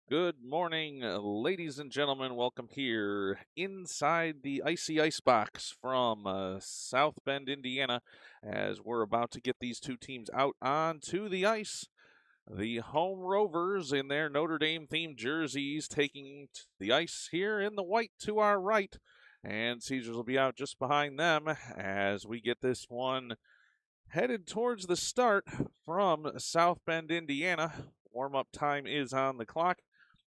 Good morning, ladies and gentlemen. Welcome here inside the icy ice box from South Bend, Indiana, as we're about to get these two teams out onto the ice. The home Rovers in their Notre Dame themed jerseys taking the ice here in the white to our right, and Caesars will be out just behind them as we get this one headed towards the start from South Bend, Indiana. Warm up time is on the clock.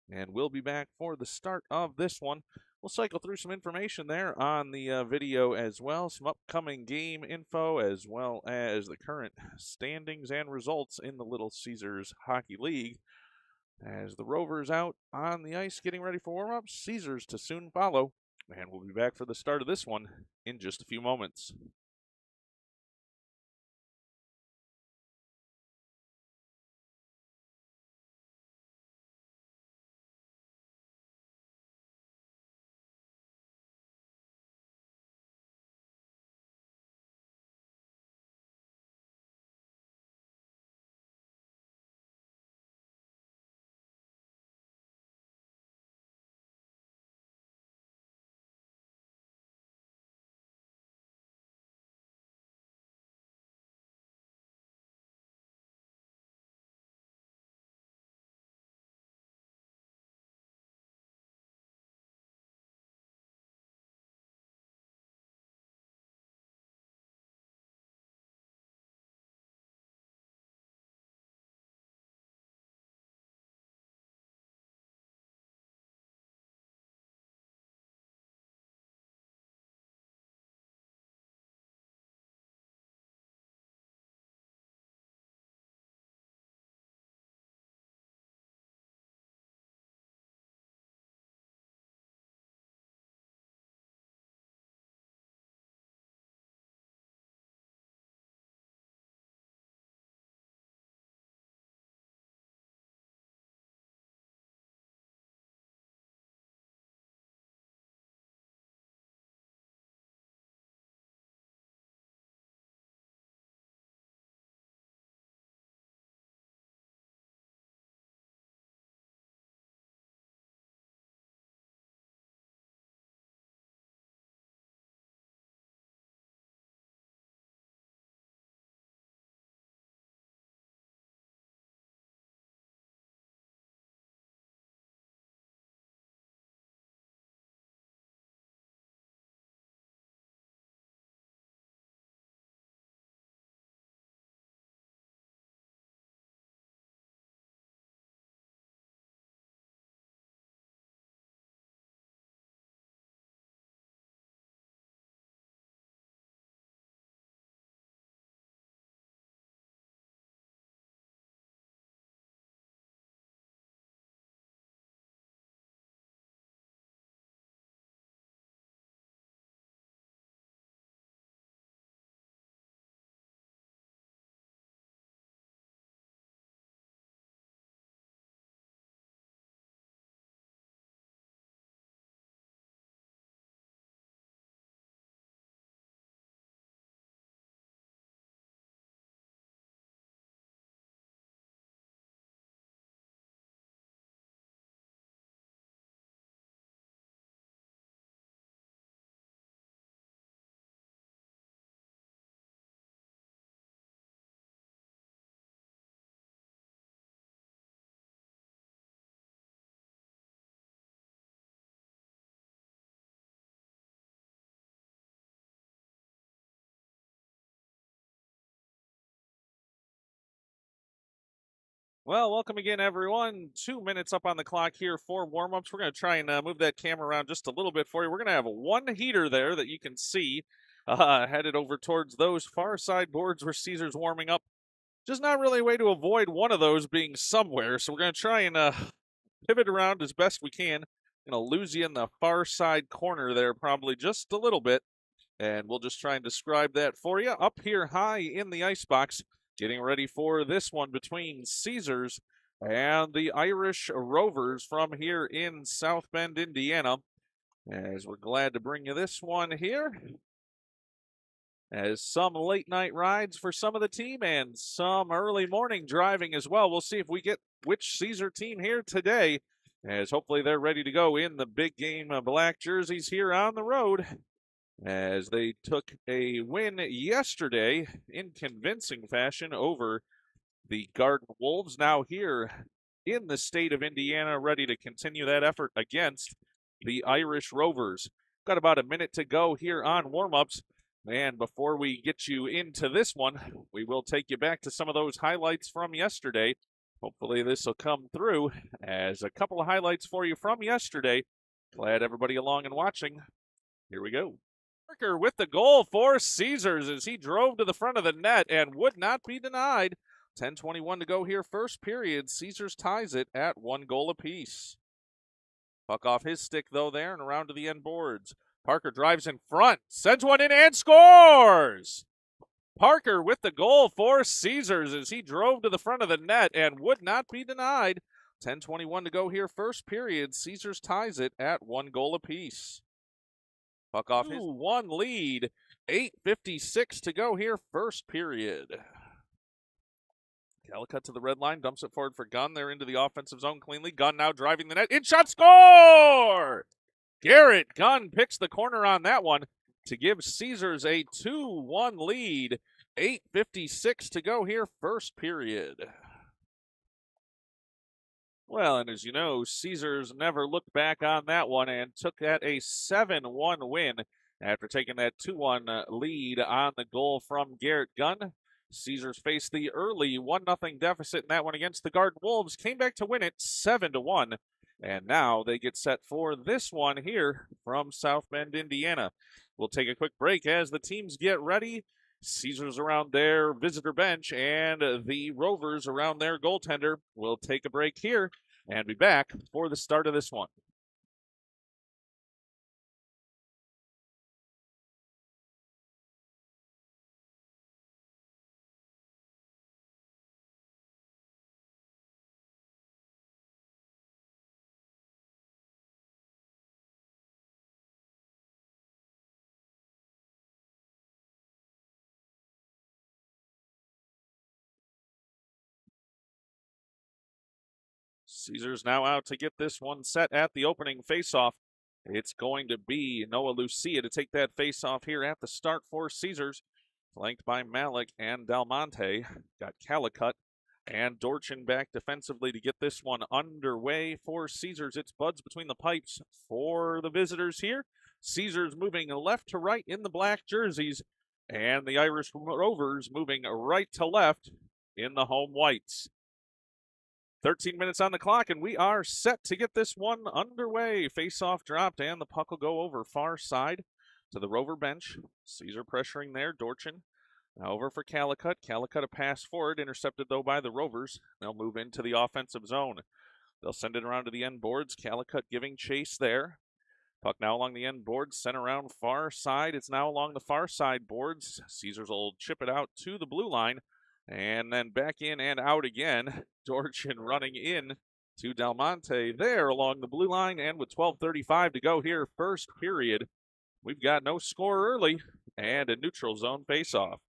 And we'll be back for the start of this one. We'll cycle through some information there on the video as well, some upcoming game info, as well as the current standings and results in the Little Caesars Hockey League. As the Rovers out on the ice getting ready for warm-up, Caesars to soon follow. And we'll be back for the start of this one in just a few moments. Well, welcome again, everyone. 2 minutes up on the clock here for warm-ups. We're going to try and move that camera around just a little bit for you. We're going to have one heater there that you can see headed over towards those far side boards where Caesar's warming up. Just not really a way to avoid one of those being somewhere. So we're going to try and pivot around as best we can. Going to lose you in the far side corner there probably just a little bit. And we'll just try and describe that for you. Up here high in the icebox, getting ready for this one between Caesars and the Irish Rovers from here in South Bend, Indiana. As we're glad to bring you this one here. As some late night rides for some of the team and some early morning driving as well. We'll see if we get which Caesar team here today. as hopefully they're ready to go in the big game black jerseys here on the road, as they took a win yesterday in convincing fashion over the Garden Wolves. Now here in the state of Indiana, ready to continue that effort against the Irish Rovers. Got about a minute to go here on warm-ups. And before we get you into this one, we will take you back to some of those highlights from yesterday. Hopefully this will come through as a couple of highlights for you from yesterday. Glad everybody along and watching. Here we go. Parker with the goal for Caesars as he drove to the front of the net and would not be denied. 10:21 to go here, first period. Caesars ties it at 1 goal apiece. Puck off his stick, though, there and around to the end boards. Parker drives in front, sends one in and scores! Parker with the goal for Caesars as he drove to the front of the net and would not be denied. 10:21 to go here, first period. Caesars ties it at 1 goal apiece. Puck off his 2-1 lead. 8:56 to go here, first period. Calicut to the red line, dumps it forward for Gunn. They're into the offensive zone cleanly. Gunn now driving the net. In shot, score! Garrett Gunn picks the corner on that one to give Caesars a 2-1 lead. 8:56 to go here, first period. Well, and as you know, Caesars never looked back on that one and took that a 7-1 win after taking that 2-1 lead on the goal from Garrett Gunn. Caesars faced the early 1-0 deficit in that one against the Garden Wolves, came back to win it 7-1, and now they get set for this one here from South Bend, Indiana. We'll take a quick break as the teams get ready. Caesars around their visitor bench and the Rovers around their goaltender. We'll take a break here and be back for the start of this one. Caesars now out to get this one set at the opening faceoff. It's going to be Noah Lucia to take that faceoff here at the start for Caesars. Flanked by Malik and Del Monte. Got Calicut and Dorchin back defensively to get this one underway for Caesars. It's Buds between the pipes for the visitors here. Caesars moving left to right in the black jerseys, and the Irish Rovers moving right to left in the home whites. 13 minutes on the clock, and we are set to get this one underway. Face-off dropped, and the puck will go over far side to the Rover bench. Caesar pressuring there. Dorchin now over for Calicut. Calicut a pass forward, intercepted though by the Rovers. They'll move into the offensive zone. They'll send it around to the end boards. Calicut giving chase there. Puck now along the end boards, sent around far side. It's now along the far side boards. Caesars will chip it out to the blue line, and then back in and out again. Dorchin running in to Del Monte there along the blue line, and with 12:35 to go here, first period, we've got no score early and a neutral zone faceoff.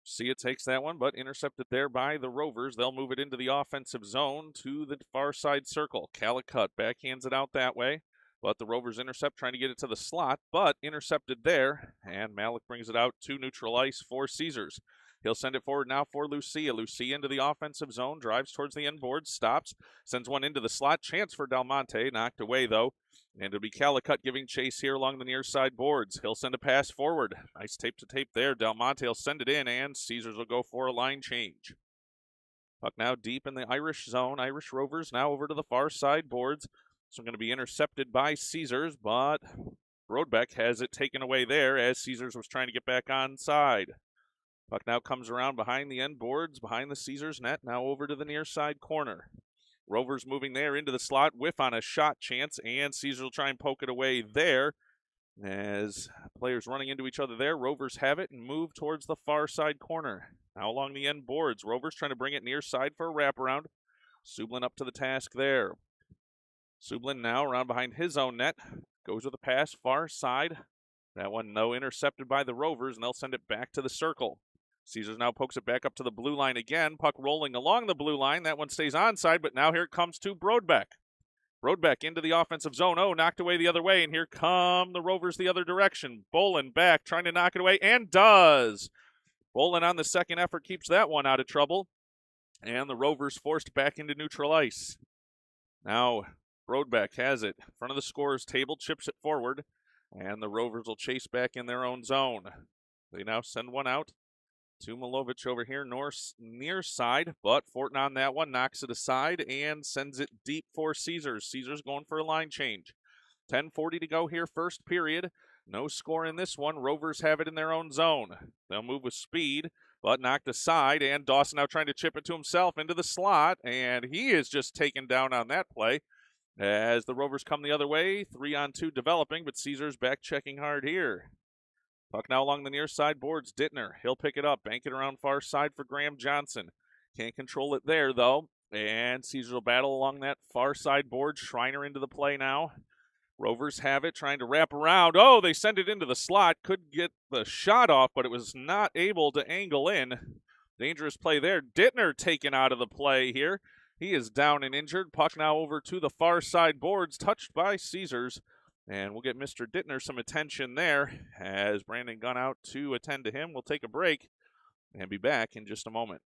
Sia takes that one, but intercepted there by the Rovers. They'll move it into the offensive zone to the far side circle. Calicut backhands it out that way, but the Rovers intercept, trying to get it to the slot, but intercepted there, and Malik brings it out to neutral ice for Caesars. He'll send it forward now for Lucia. Lucia into the offensive zone, drives towards the end board, stops, sends one into the slot. Chance for Del Monte, knocked away though. And it'll be Calicut giving chase here along the near side boards. He'll send a pass forward. Nice tape to tape there. Del Monte will send it in, and Caesars will go for a line change. Puck now deep in the Irish zone. Irish Rovers now over to the far side boards. So going to be intercepted by Caesars, but Brodbeck has it taken away there as Caesars was trying to get back on side. Puck now comes around behind the end boards, behind the Caesars net, now over to the near side corner. Rovers moving there into the slot, whiff on a shot chance, and Caesars will try and poke it away there. As players running into each other there, Rovers have it and move towards the far side corner. Now along the end boards, Rovers trying to bring it near side for a wraparound. Sublin up to the task there. Sublin now around behind his own net, goes with a pass far side. That one, though, intercepted by the Rovers, and they'll send it back to the circle. Caesars now pokes it back up to the blue line again. Puck rolling along the blue line. That one stays onside, but now here it comes to Brodbeck. Brodbeck into the offensive zone. Oh, knocked away the other way, and here come the Rovers the other direction. Bolin back, trying to knock it away, and does. Bolin on the second effort keeps that one out of trouble, and the Rovers forced back into neutral ice. Now Brodbeck has it. In front of the scorer's table, chips it forward, and the Rovers will chase back in their own zone. They now send one out to Milovic over here, near side, but Fortin on that one, knocks it aside and sends it deep for Caesars. Caesars going for a line change. 10:40 to go here, first period. No score in this one. Rovers have it in their own zone. They'll move with speed, but knocked aside, and Dawson now trying to chip it to himself into the slot, and he is just taken down on that play as the Rovers come the other way. 3-on-2 developing, but Caesars back checking hard here. Puck now along the near side boards. Dittner, he'll pick it up, bank it around far side for Graham Johnson. Can't control it there, though, and Caesars will battle along that far side board. Schreiner into the play now. Rovers have it, trying to wrap around. Oh, they send it into the slot. Could get the shot off, but it was not able to angle in. Dangerous play there. Dittner taken out of the play here. He is down and injured. Puck now over to the far side boards, touched by Caesars. And we'll get Mr. Dittner some attention there as Brandon Gunn out to attend to him. We'll take a break and be back in just a moment.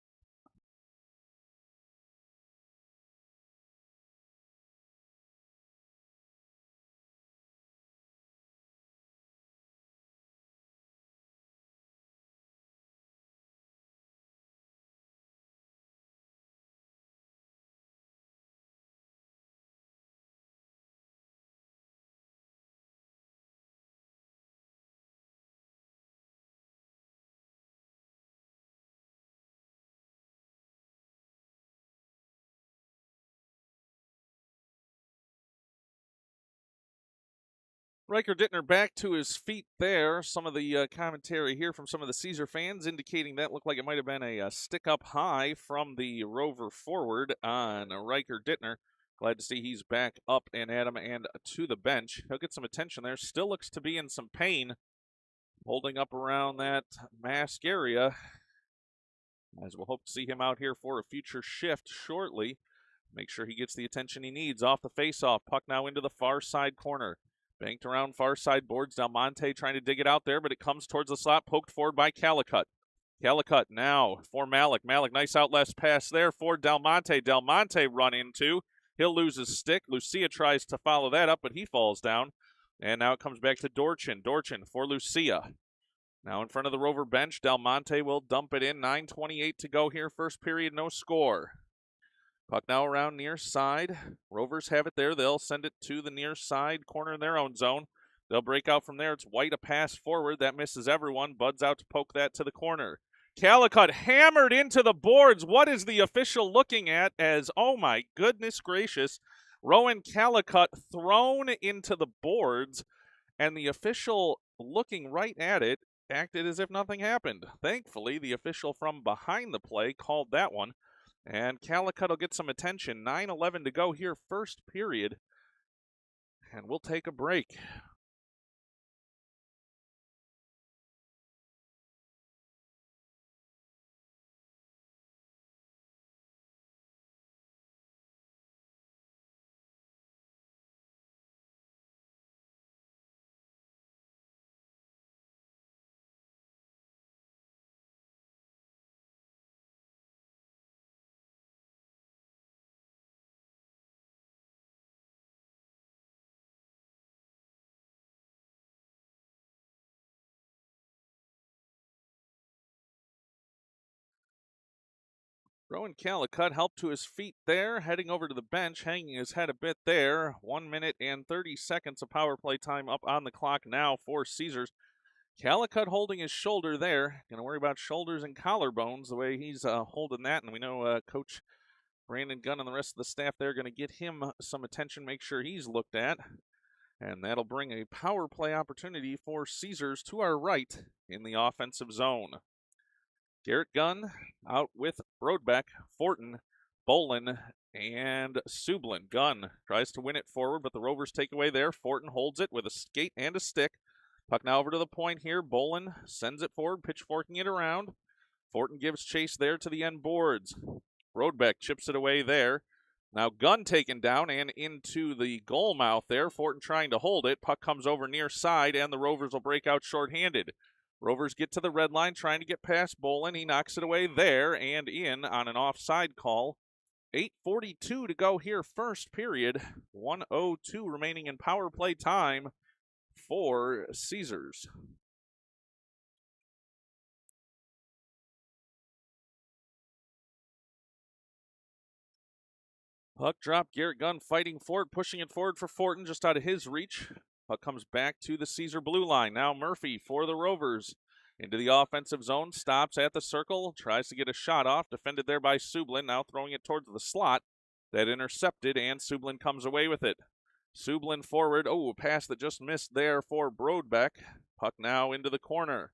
Riker Dittner back to his feet there. Some of the commentary here from some of the Caesar fans indicating that looked like it might have been a stick up high from the Rover forward on Riker Dittner. Glad to see he's back up and at him and to the bench. He'll get some attention there. Still looks to be in some pain, holding up around that mask area, as we'll hope to see him out here for a future shift shortly. Make sure he gets the attention he needs. Off the faceoff, puck now into the far side corner. Banked around far side boards. Del Monte trying to dig it out there, but it comes towards the slot, poked forward by Calicut. Calicut now for Malik. Malik, nice out left pass there for Del Monte. Del Monte run into. He'll lose his stick. Lucia tries to follow that up, but he falls down. And now it comes back to Dorchin. Dorchin for Lucia. Now in front of the Rover bench, Del Monte will dump it in. 9:28 to go here. First period, no score. Puck now around near side. Rovers have it there. They'll send it to the near side corner in their own zone. They'll break out from there. It's White, a pass forward. That misses everyone. Bud's out to poke that to the corner. Calicut hammered into the boards. What is the official looking at as, oh my goodness gracious, Rowan Calicut thrown into the boards, and the official looking right at it acted as if nothing happened. Thankfully, the official from behind the play called that one. And Calicut will get some attention. 9:11 to go here, first period. And we'll take a break. Rowan Calicut helped to his feet there, heading over to the bench, hanging his head a bit there. 1 minute and 30 seconds of power play time up on the clock now for Caesars. Calicut holding his shoulder there. Going to worry about shoulders and collarbones the way he's holding that. And we know Coach Brandon Gunn and the rest of the staff there are going to get him some attention, make sure he's looked at. And that'll bring a power play opportunity for Caesars to our right in the offensive zone. Garrett Gunn out with Brodbeck, Fortin, Bolin, and Sublin. Gunn tries to win it forward, but the Rovers take away there. Fortin holds it with a skate and a stick. Puck now over to the point here. Bolin sends it forward, pitchforking it around. Fortin gives chase there to the end boards. Brodbeck chips it away there. Now Gunn taken down and into the goal mouth there. Fortin trying to hold it. Puck comes over near side, and the Rovers will break out shorthanded. Rovers get to the red line, trying to get past Bolin. He knocks it away there and in on an offside call. 8:42 to go here, first period. 1:02 remaining in power play time for Caesars. Puck drop, Garrett Gunn fighting for it, pushing it forward for Fortin, just out of his reach. Puck comes back to the Caesar blue line. Now Murphy for the Rovers. Into the offensive zone, stops at the circle, tries to get a shot off, defended there by Sublin, now throwing it towards the slot. That intercepted, and Sublin comes away with it. Sublin forward, a pass that just missed there for Brodbeck. Puck now into the corner.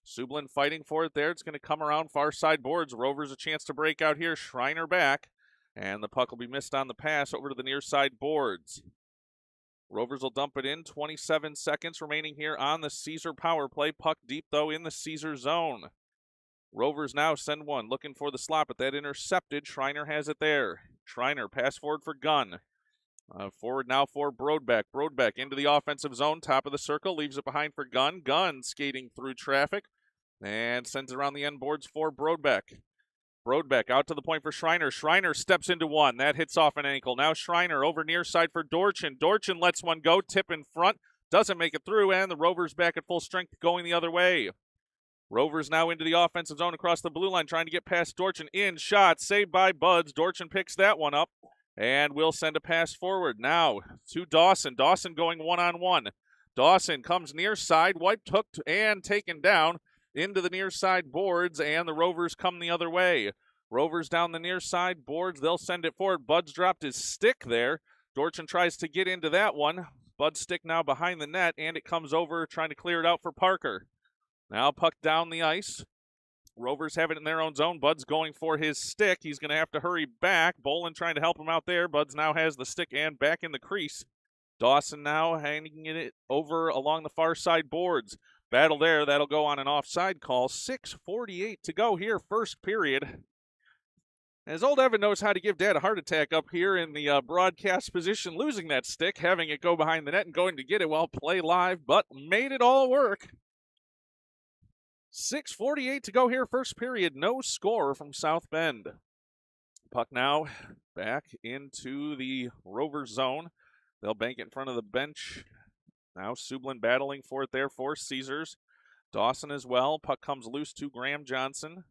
Sublin fighting for it there. It's going to come around far side boards. Rovers a chance to break out here. Schreiner back. And the puck will be missed on the pass over to the near side boards. Rovers will dump it in. 27 seconds remaining here on the Caesar power play. Puck deep, though, in the Caesar zone. Rovers now send one, looking for the slot, but that intercepted. Schreiner has it there. Schreiner pass forward for Gunn. Forward now for Brodbeck. Brodbeck into the offensive zone, top of the circle, leaves it behind for Gunn. Gunn skating through traffic and sends it around the end boards for Brodbeck. Brodbeck out to the point for Schreiner. Schreiner steps into one. That hits off an ankle. Now Schreiner over near side for Dorchin. Dorchin lets one go. Tip in front. Doesn't make it through, and the Rovers back at full strength going the other way. Rovers now into the offensive zone across the blue line, trying to get past Dorchin. In shot, saved by Buds. Dorchin picks that one up, and will send a pass forward. Now to Dawson. Dawson going one-on-one. Dawson comes near side, wiped, hooked, and taken down into the near side boards, and the Rovers come the other way. Rovers down the near side boards. They'll send it forward. Bud's dropped his stick there. Dorchin tries to get into that one. Bud's stick now behind the net, and it comes over, trying to clear it out for Parker. Now puck down the ice. Rovers have it in their own zone. Bud's going for his stick. He's going to have to hurry back. Bolin trying to help him out there. Buds now has the stick and back in the crease. Dawson now hanging it over along the far side boards. Battle there. That'll go on an offside call. 6:48 to go here, first period. As old Evan knows how to give Dad a heart attack up here in the broadcast position, losing that stick, having it go behind the net and going to get it while play live, but made it all work. 6:48 to go here, first period. No score from South Bend. Puck now back into the Rovers zone. They'll bank it in front of the bench. Now Sublin battling for it there for Caesars. Dawson as well. Puck comes loose to Graham Johnson.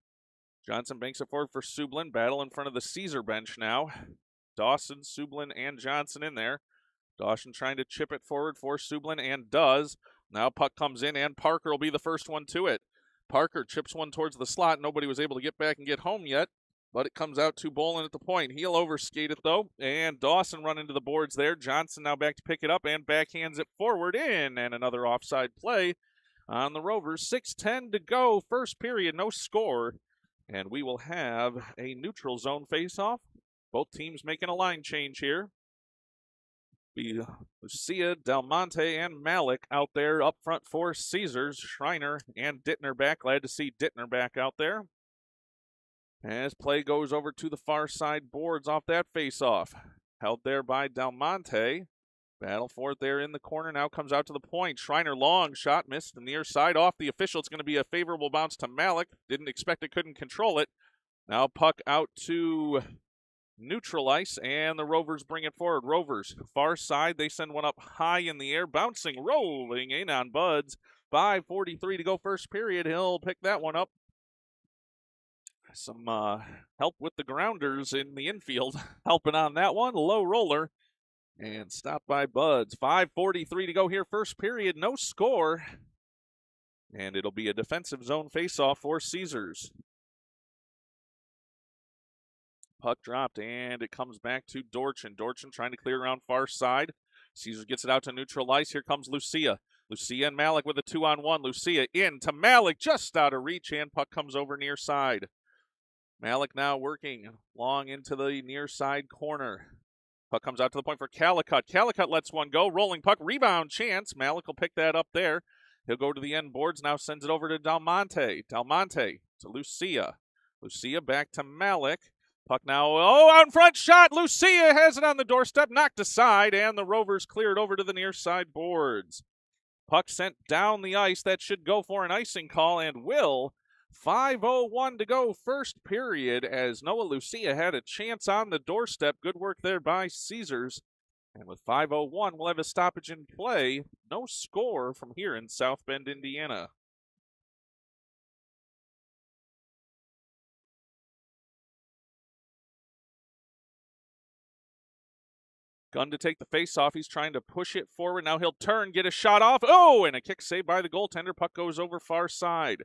Johnson banks it forward for Sublin. Battle in front of the Caesar bench now. Dawson, Sublin, and Johnson in there. Dawson trying to chip it forward for Sublin, and does. Now puck comes in, and Parker will be the first one to it. Parker chips one towards the slot. Nobody was able to get back and get home yet, but it comes out to Bolin at the point. He'll overskate it, though, and Dawson run into the boards there. Johnson now back to pick it up and backhands it forward in, and another offside play on the Rovers. 6:10 to go, first period, no score, and we will have a neutral zone face-off. Both teams making a line change here. Be Lucia, Del Monte, and Malik out there up front for Caesars. Schreiner and Dittner back. Glad to see Dittner back out there. As play goes over to the far side boards off that face-off. Held there by Del Monte. Battle for it there in the corner. Now comes out to the point. Schreiner long shot, missed the near side off the official. It's going to be a favorable bounce to Malik. Didn't expect it, couldn't control it. Now puck out to neutral ice, and the Rovers bring it forward. Rovers, far side, they send one up high in the air, bouncing, rolling in on Buds. 5:43 to go first period. He'll pick that one up. Some help with the grounders in the infield, helping on that one. Low roller, and stopped by Buds. 5:43 to go here, first period. No score, and it'll be a defensive zone faceoff for Caesars. Puck dropped, and it comes back to Dorchin. Dorchin trying to clear around far side. Caesars gets it out to neutral ice. Here comes Lucia. Lucia and Malik with a 2-on-1. Lucia in to Malik, just out of reach, and puck comes over near side. Malik now working long into the near side corner. Puck comes out to the point for Calicut. Calicut lets one go. Rolling puck, rebound chance. Malik will pick that up there. He'll go to the end boards, now sends it over to Dalmonte. Dalmonte to Lucia. Lucia back to Malik. Puck now, out in front, shot. Lucia has it on the doorstep, knocked aside, and the Rovers clear it over to the near side boards. Puck sent down the ice. That should go for an icing call, and will. 5:01 to go, first period, as Noah Lucia had a chance on the doorstep. Good work there by Caesars. And with 5:01, we'll have a stoppage in play. No score from here in South Bend, Indiana. Gunn to take the face-off. He's trying to push it forward. Now he'll turn, get a shot off. Oh, and a kick saved by the goaltender. Puck goes over far side.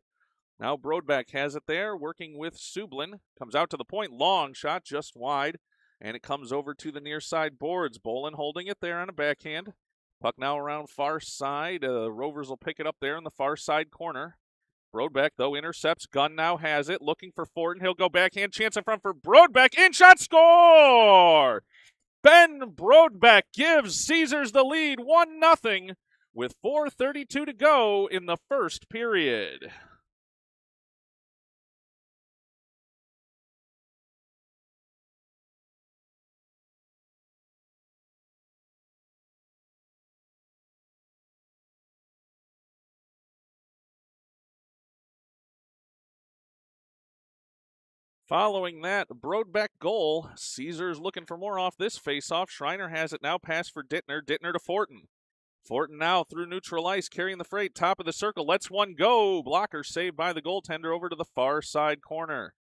Now Brodbeck has it there, working with Sublin. Comes out to the point. Long shot, just wide. And it comes over to the near side boards. Bolin holding it there on a backhand. Puck now around far side. Rovers will pick it up there in the far side corner. Brodbeck, though, intercepts. Gunn now has it, looking for Fortin. He'll go backhand. Chance in front for Brodbeck. In shot, score! Ben Brodbeck gives Caesars the lead 1-0 with 4:32 to go in the first period. Following that Brodbeck goal, Caesars looking for more off this faceoff. Schreiner has it now, pass for Dittner. Dittner to Fortin. Fortin now through neutral ice, carrying the freight, top of the circle. Lets one go. Blocker saved by the goaltender over to the far side corner.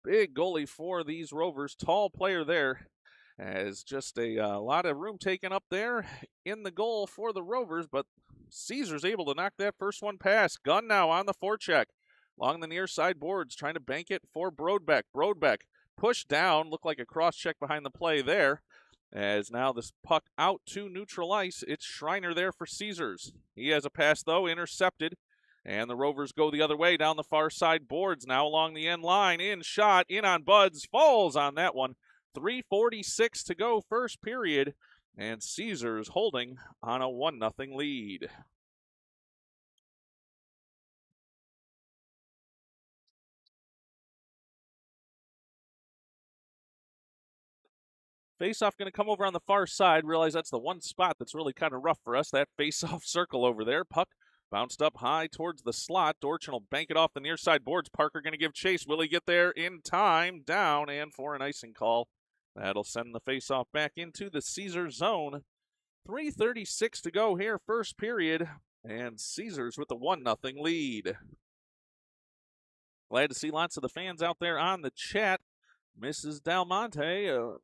Big goalie for these Rovers. Tall player there. As just a lot of room taken up there in the goal for the Rovers, but Caesars able to knock that first one past. Gunn now on the forecheck. Along the near side boards, trying to bank it for Brodbeck. Brodbeck pushed down, looked like a cross check behind the play there. As now this puck out to neutral ice, it's Schreiner there for Caesars. He has a pass, though, intercepted. And the Rovers go the other way down the far side boards, now along the end line. In shot, in on Buds, falls on that one. 3:46 to go, first period. And Caesars holding on a 1-0 lead. Face-off going to come over on the far side. Realize that's the one spot that's really kind of rough for us. That face-off circle over there. Puck bounced up high towards the slot. Dorchin will bank it off the near side boards. Parker going to give chase. Will he get there in time? Down and for an icing call. That'll send the face-off back into the Caesars zone. 3:36 to go here, first period. And Caesars with the 1-0 lead. Glad to see lots of the fans out there on the chat. Mrs. Dalmonte,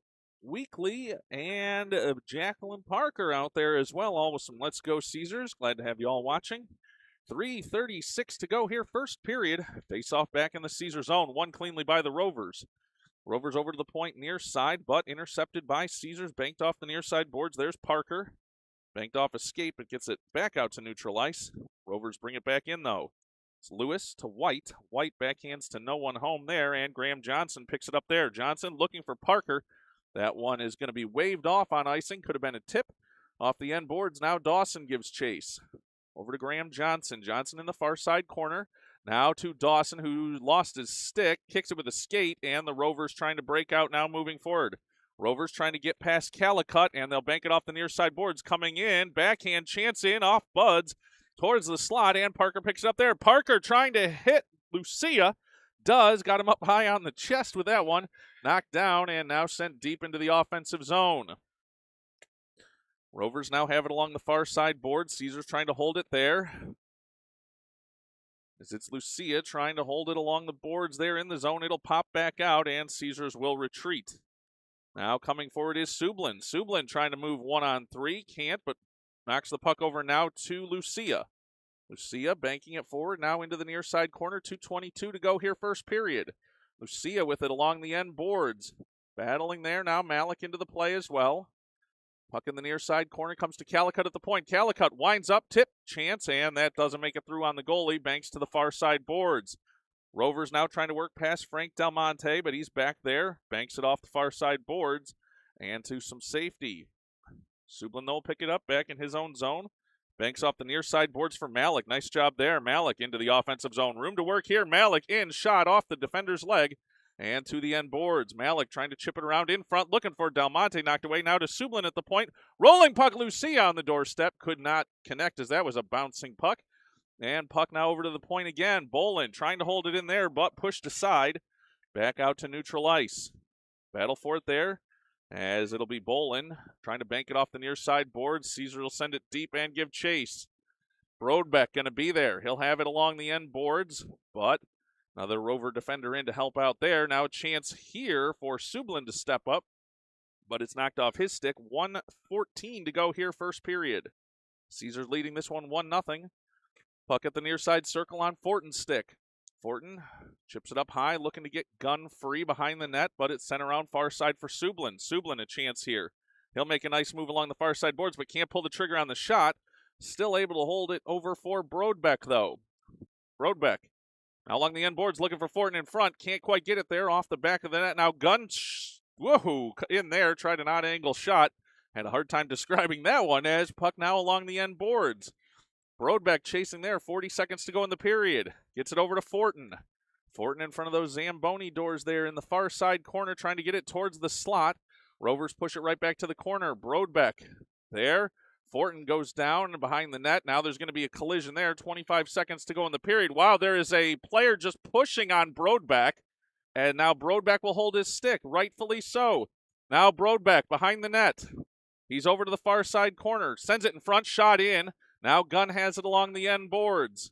Weekly, and Jacqueline Parker out there as well, all with some Let's Go Caesars. Glad to have you all watching. 3:36 to go here, first period. Face-off back in the Caesar zone, won cleanly by the Rovers. Rovers over to the point near side, but intercepted by Caesars, banked off the near side boards. There's Parker. Banked off escape, it gets it back out to neutral ice. Rovers bring it back in, though. It's Lewis to White. White backhands to no one home there, and Graham Johnson picks it up there. Johnson looking for Parker. That one is going to be waved off on icing. Could have been a tip off the end boards. Now Dawson gives chase. Over to Graham Johnson. Johnson in the far side corner. Now to Dawson, who lost his stick. Kicks it with a skate, and the Rovers trying to break out now moving forward. Rovers trying to get past Calicut, and they'll bank it off the near side boards. Coming in, backhand chance in, off Buds towards the slot, and Parker picks it up there. Parker trying to hit Lucia. Got him up high on the chest with that one. Knocked down and now sent deep into the offensive zone. Rovers now have it along the far side board. Caesars trying to hold it there. As it's Lucia trying to hold it along the boards there in the zone. It'll pop back out, and Caesars will retreat. Now coming forward is Sublin. Sublin trying to move 1-on-3. Can't, but knocks the puck over now to Lucia. Lucia banking it forward now into the near side corner. 2:22 to go here, first period. Lucia with it along the end boards. Battling there now. Malik into the play as well. Puck in the near side corner comes to Calicut at the point. Calicut winds up, tip, chance, and that doesn't make it through on the goalie. Banks to the far side boards. Rovers now trying to work past Frank Dalmonte, but he's back there. Banks it off the far side boards and to some safety. Sublin will pick it up back in his own zone. Banks off the near side boards for Malik. Nice job there. Malik into the offensive zone. Room to work here. Malik in, shot off the defender's leg and to the end boards. Malik trying to chip it around in front, looking for Del Monte, knocked away. Now to Sublin at the point. Rolling puck, Lucia on the doorstep. Could not connect as that was a bouncing puck. And puck now over to the point again. Bolin trying to hold it in there, but pushed aside. Back out to neutral ice. Battle for it there, as it'll be Bolin trying to bank it off the near side boards. Caesar will send it deep and give chase. Brodbeck going to be there. He'll have it along the end boards, but another Rover defender in to help out there. Now a chance here for Sublin to step up, but it's knocked off his stick. 1:14 to go here, first period. Caesar's leading this one 1-0. Puck at the near side circle on Fortin's stick. Fortin chips it up high, looking to get Gunn free behind the net, but it's sent around far side for Sublin. Sublin a chance here. He'll make a nice move along the far side boards, but can't pull the trigger on the shot. Still able to hold it over for Brodbeck, though. Brodbeck now along the end boards, looking for Fortin in front. Can't quite get it there off the back of the net. Now Gunn, woohoo, in there, tried an odd angle shot. Had a hard time describing that one as puck now along the end boards. Brodbeck chasing there, 40 seconds to go in the period. Gets it over to Fortin. Fortin in front of those Zamboni doors there in the far side corner, trying to get it towards the slot. Rovers push it right back to the corner. Brodbeck there. Fortin goes down and behind the net. Now there's going to be a collision there. 25 seconds to go in the period. Wow, there is a player just pushing on Brodbeck. And now Brodbeck will hold his stick, rightfully so. Now Brodbeck behind the net. He's over to the far side corner. Sends it in front, shot in. Now Gunn has it along the end boards.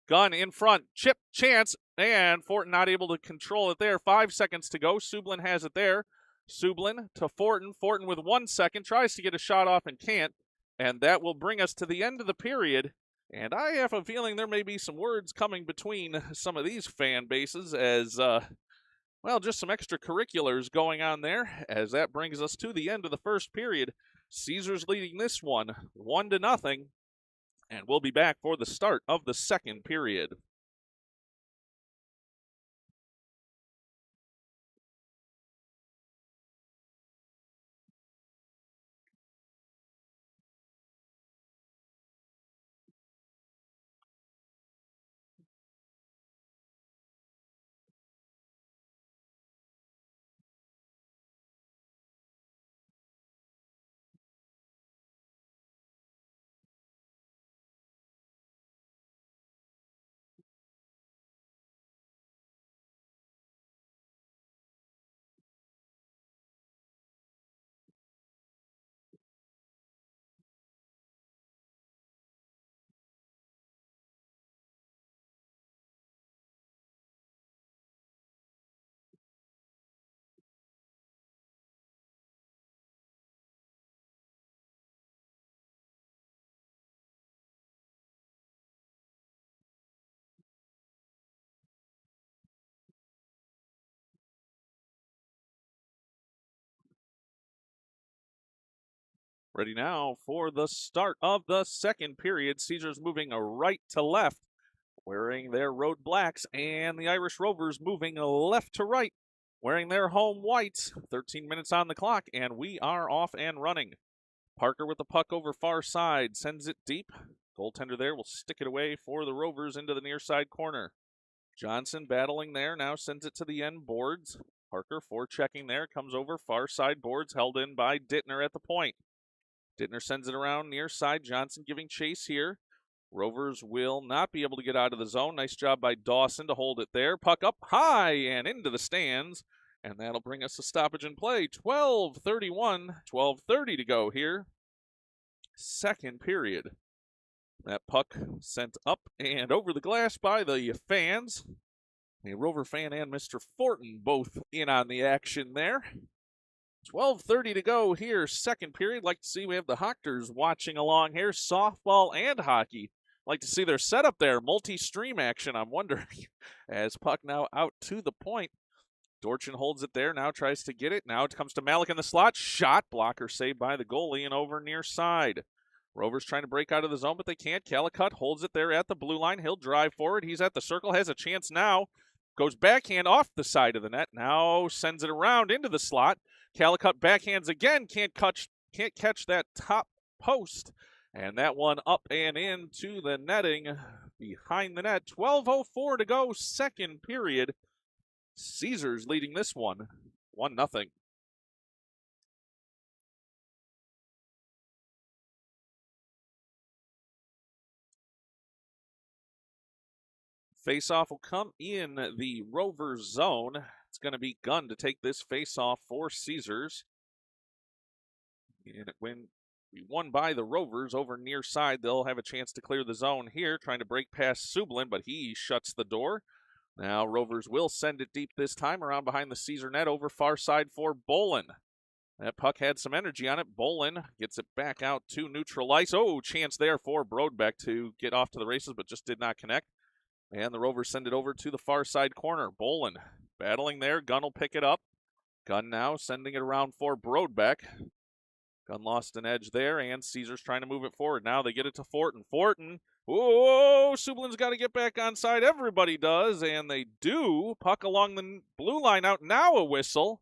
Gunn in front, chip, chance, and Fortin not able to control it there. 5 seconds to go. Sublin has it there. Sublin to Fortin. Fortin with 1 second, tries to get a shot off and can't. And that will bring us to the end of the period. And I have a feeling there may be some words coming between some of these fan bases as, well, just some extracurriculars going on there. As that brings us to the end of the first period. Caesar's leading this one 1-0. And we'll be back for the start of the second period. Ready now for the start of the second period. Caesars moving right to left, wearing their road blacks, and the Irish Rovers moving left to right, wearing their home whites. 13 minutes on the clock, and we are off and running. Parker with the puck over far side, sends it deep. Goaltender there will stick it away for the Rovers into the near side corner. Johnson battling there, now sends it to the end boards. Parker forechecking there, comes over far side boards, held in by Dittner at the point. Dittner sends it around near side. Johnson giving chase here. Rovers will not be able to get out of the zone. Nice job by Dawson to hold it there. Puck up high and into the stands. And that'll bring us a stoppage in play. 12:31, 12:30 to go here. Second period. That puck sent up and over the glass by the fans. A Rover fan and Mr. Fortin both in on the action there. 12:30 to go here, second period. Like to see we have the Hawkers watching along here, softball and hockey. Like to see their setup there, multi-stream action, I'm wondering. As puck now out to the point. Dorchin holds it there, now tries to get it. Now it comes to Malik in the slot. Shot, blocker saved by the goalie and over near side. Rovers trying to break out of the zone, but they can't. Calicut holds it there at the blue line. He'll drive forward. He's at the circle, has a chance now. Goes backhand off the side of the net. Now sends it around into the slot. Calicut backhands again, can't catch that top post. And that one up and into the netting behind the net. 12:04 to go, second period. Caesars leading this one, 1-0. Faceoff will come in the Rover zone. It's going to be Gunn to take this faceoff for Caesars. And when we won by the Rovers over near side, they'll have a chance to clear the zone here, trying to break past Sublin, but he shuts the door. Now Rovers will send it deep this time around behind the Caesar net over far side for Bolin. That puck had some energy on it. Bolin gets it back out to neutral ice. Oh, chance there for Brodbeck to get off to the races, but just did not connect. And the Rovers send it over to the far side corner. Bolin battling there. Gunn will pick it up. Gunn now sending it around for Brodbeck. Gunn lost an edge there, and Caesar's trying to move it forward. Now they get it to Fortin. Fortin. Whoa, Sublin's got to get back on side. Everybody does, and they do. Puck along the blue line out. Now a whistle.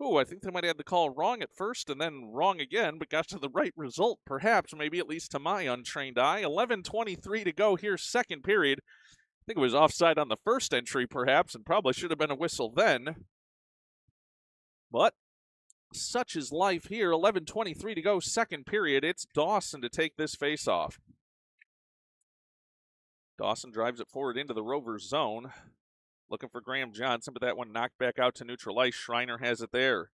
Ooh, I think they might have the call wrong at first and then wrong again, but got to the right result, perhaps, maybe at least to my untrained eye. 11:23 to go here, second period. I think it was offside on the first entry, perhaps, and probably should have been a whistle then. But such is life here. 11:23 to go, second period. It's Dawson to take this face-off. Dawson drives it forward into the Rovers zone. Looking for Graham Johnson, but that one knocked back out to neutral ice. Schreiner has it there.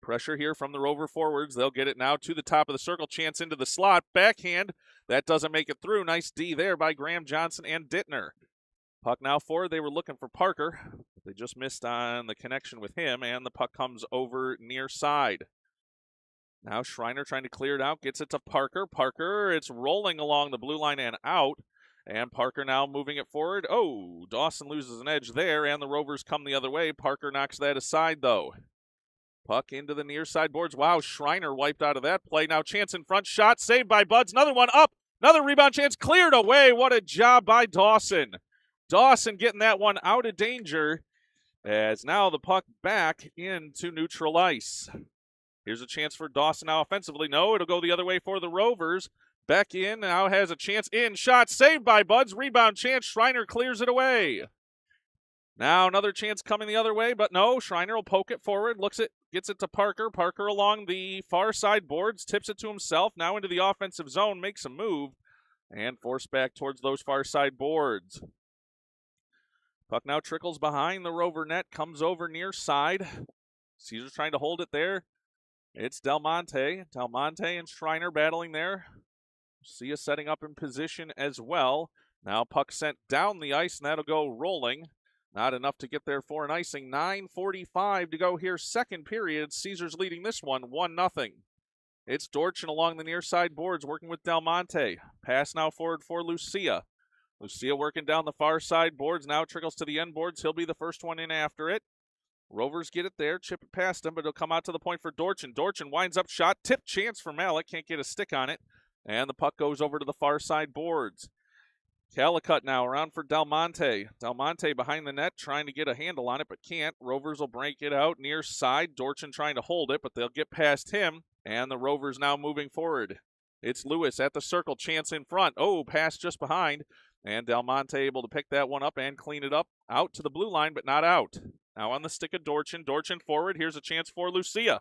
Pressure here from the Rover forwards. They'll get it now to the top of the circle. Chance into the slot. Backhand. That doesn't make it through. Nice D there by Graham Johnson and Dittner. Puck now forward. They were looking for Parker. They just missed on the connection with him, and the puck comes over near side. Now Schreiner trying to clear it out. Gets it to Parker. Parker, it's rolling along the blue line and out. And Parker now moving it forward. Oh, Dawson loses an edge there, and the Rovers come the other way. Parker knocks that aside, though. Puck into the near side boards. Wow, Schreiner wiped out of that play. Now chance in front. Shot saved by Buds. Another one up. Another rebound chance cleared away. What a job by Dawson. Dawson getting that one out of danger as now the puck back into neutral ice. Here's a chance for Dawson now offensively. No, it'll go the other way for the Rovers. Beck in, now has a chance in. Shot saved by Buds. Rebound chance. Schreiner clears it away. Now another chance coming the other way, but no. Schreiner will poke it forward. Gets it to Parker. Parker along the far side boards. Tips it to himself. Now into the offensive zone. Makes a move. And forced back towards those far side boards. Puck now trickles behind the Rover net. Comes over near side. Caesar's trying to hold it there. It's Del Monte. Del Monte and Schreiner battling there. Sia setting up in position as well. Now puck sent down the ice, and that'll go rolling. Not enough to get there for an icing. 9:45 to go here, second period. Caesars leading this one, 1-0. It's Dorchin along the near side boards, working with Del Monte. Pass now forward for Lucia. Lucia working down the far side boards, now trickles to the end boards. He'll be the first one in after it. Rovers get it there, chip it past him, but it'll come out to the point for Dorchin. Dorchin winds up shot, tip chance for Malik, can't get a stick on it. And the puck goes over to the far side boards. Calicut now around for Del Monte. Del Monte behind the net trying to get a handle on it, but can't. Rovers will break it out near side. Dorchin trying to hold it, but they'll get past him. And the Rovers now moving forward. It's Lewis at the circle. Chance in front. Oh, pass just behind. And Del Monte able to pick that one up and clean it up. Out to the blue line, but not out. Now on the stick of Dorchin. Dorchin forward. Here's a chance for Lucia.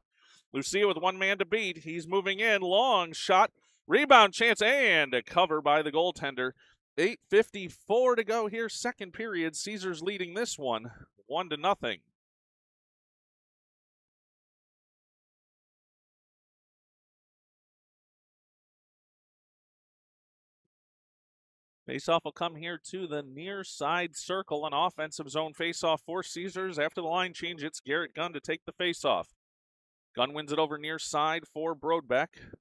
Lucia with one man to beat. He's moving in. Long shot. Rebound chance and a cover by the goaltender. 8:54 to go here, second period. Caesars leading this one, 1-0. Faceoff will come here to the near side circle. An offensive zone faceoff for Caesars. After the line change, it's Garrett Gunn to take the faceoff. Gunn wins it over near side for Brodbeck.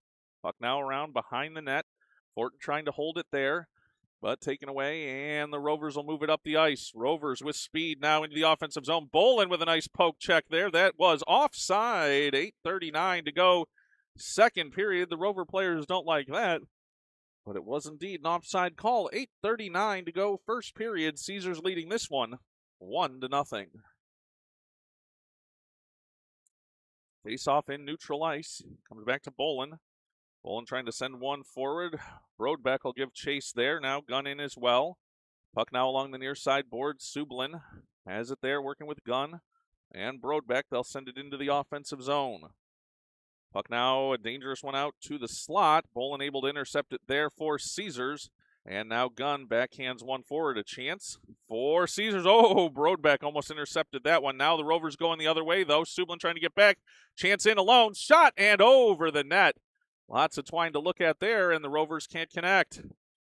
Puck now around behind the net. Fortin trying to hold it there, but taken away, and the Rovers will move it up the ice. Rovers with speed now into the offensive zone. Bolin with a nice poke check there. That was offside. 8:39 to go. Second period. The Rover players don't like that, but it was indeed an offside call. 8:39 to go. First period. Caesars leading this one, 1-0. Face off in neutral ice. Comes back to Bolin. Bolin trying to send one forward. Broadbeck will give chase there. Now Gunn in as well. Puck now along the near side board. Sublin has it there, working with Gunn and Broadbeck. They'll send it into the offensive zone. Puck now, a dangerous one out to the slot. Bolin able to intercept it there for Caesars. And now Gunn backhands one forward. A chance for Caesars. Oh, Broadbeck almost intercepted that one. Now the Rovers going the other way, though. Sublin trying to get back. Chance in alone. Shot and over the net. Lots of twine to look at there, and the Rovers can't connect.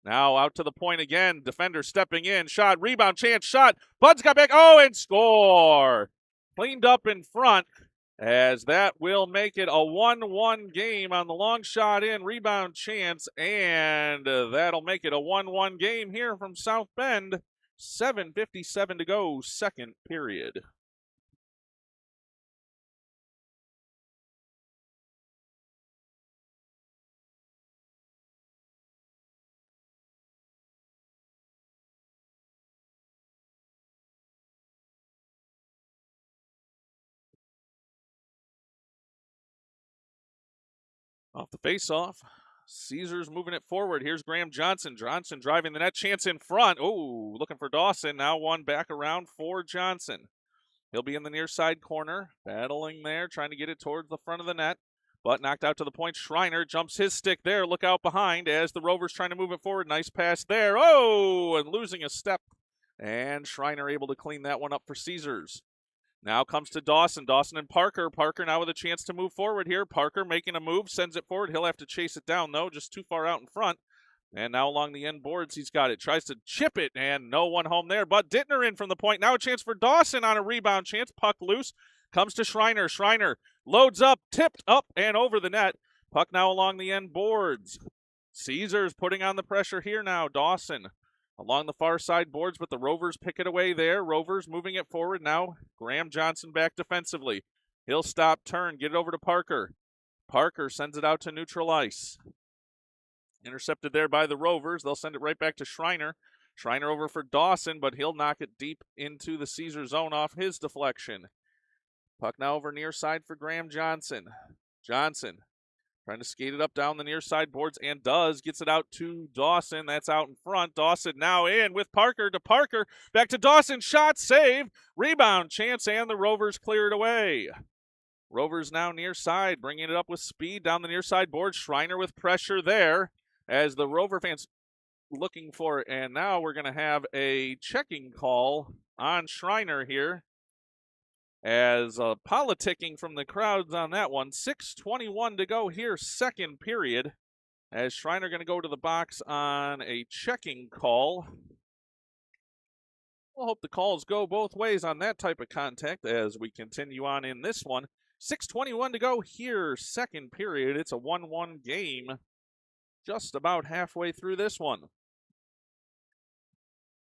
Now out to the point again. Defender stepping in. Shot, rebound, chance, shot. Bud's got back. Oh, and score. Cleaned up in front, as that will make it a 1-1 game on the long shot in, rebound chance, and that'll make it a 1-1 game here from South Bend. 7:57 to go, second period. Off the face-off, Caesars moving it forward. Here's Graham Johnson. Johnson driving the net. Chance in front. Oh, looking for Dawson. Now one back around for Johnson. He'll be in the near side corner, battling there, trying to get it towards the front of the net. But knocked out to the point. Schreiner jumps his stick there. Look out behind as the Rovers trying to move it forward. Nice pass there. Oh, and losing a step. And Schreiner able to clean that one up for Caesars. Now comes to Dawson. Dawson and Parker. Parker now with a chance to move forward here. Parker making a move, sends it forward. He'll have to chase it down, though, just too far out in front. And now along the end boards, he's got it. Tries to chip it, and no one home there. But Dittner in from the point. Now a chance for Dawson on a rebound chance. Puck loose. Comes to Schreiner. Schreiner loads up, tipped up, and over the net. Puck now along the end boards. Caesars putting on the pressure here now. Dawson along the far side boards, but the Rovers pick it away there. Rovers moving it forward now. Graham Johnson back defensively. He'll stop, turn, get it over to Parker. Parker sends it out to neutral ice. Intercepted there by the Rovers. They'll send it right back to Schreiner. Schreiner over for Dawson, but he'll knock it deep into the Caesar zone off his deflection. Puck now over near side for Graham Johnson. Johnson trying to skate it up down the near side boards, and does. Gets it out to Dawson. That's out in front. Dawson now in with Parker to Parker. Back to Dawson. Shot, save. Rebound chance, and the Rovers clear it away. Rovers now near side, bringing it up with speed down the near side board. Schreiner with pressure there as the Rover fans looking for it. And now we're going to have a checking call on Schreiner here, as politicking from the crowds on that one. 6:21 to go here, second period, as Schreiner going to go to the box on a checking call. We'll hope the calls go both ways on that type of contact as we continue on in this one. 6:21 to go here, second period. It's a 1-1 game, just about halfway through this one.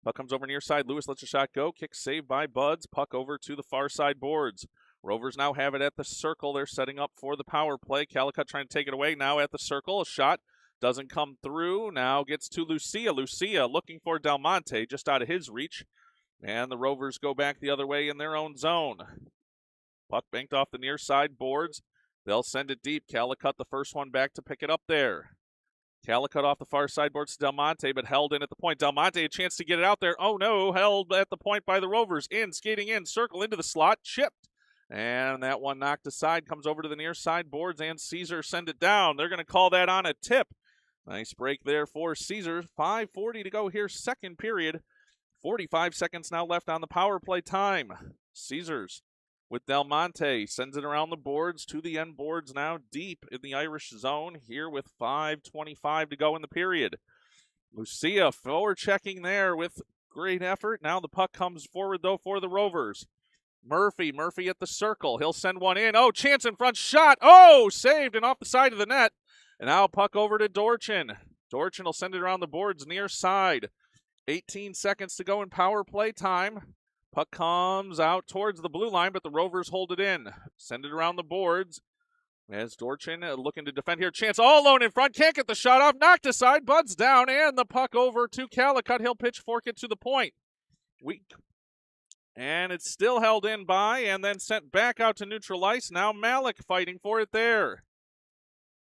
Puck comes over near side. Lewis lets a shot go. Kick saved by Buds. Puck over to the far side boards. Rovers now have it at the circle. They're setting up for the power play. Calicut trying to take it away. Now at the circle. A shot doesn't come through. Now gets to Lucia. Lucia looking for Del Monte, just out of his reach. And the Rovers go back the other way in their own zone. Puck banked off the near side boards. They'll send it deep. Calicut the first one back to pick it up there. Calicut off the far side boards to Del Monte, but held in at the point. Del Monte a chance to get it out there. Oh no, held at the point by the Rovers. In, skating in, circle into the slot, chipped. And that one knocked aside, comes over to the near side boards, and Caesar send it down. They're going to call that on a tip. Nice break there for Caesar. 5:40 to go here, second period. 45 seconds now left on the power play time. Caesars with Del Monte sends it around the boards to the end boards now, deep in the Irish zone here with 5:25 to go in the period. Lucia forward checking there with great effort. Now the puck comes forward though for the Rovers. Murphy at the circle. He'll send one in. Oh, chance in front, shot. Oh, saved and off the side of the net. And now puck over to Dorchin. Dorchin will send it around the boards near side. 18 seconds to go in power play time. Puck comes out towards the blue line, but the Rovers hold it in. Send it around the boards. As Dorchin looking to defend here. Chance all alone in front. Can't get the shot off. Knocked aside. Bud's down. And the puck over to Calicut. He'll pitchfork it to the point. Weak. And it's still held in by and then sent back out to neutral ice. Now Malik fighting for it there.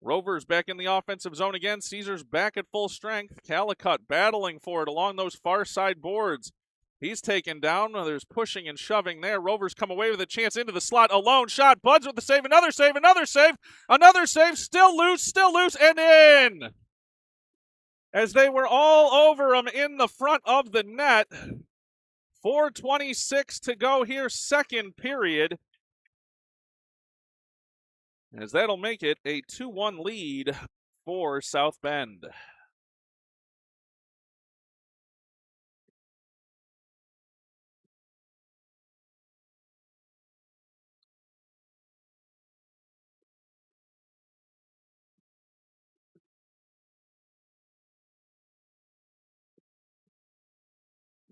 Rovers back in the offensive zone again. Caesars back at full strength. Calicut battling for it along those far side boards. He's taken down. There's pushing and shoving there. Rovers come away with a chance into the slot. A lone shot. Buds with the save. Another save. Another save. Another save. Still loose, and in. As they were all over him in the front of the net. 4:26 to go here, second period. As that'll make it a 2-1 lead for South Bend.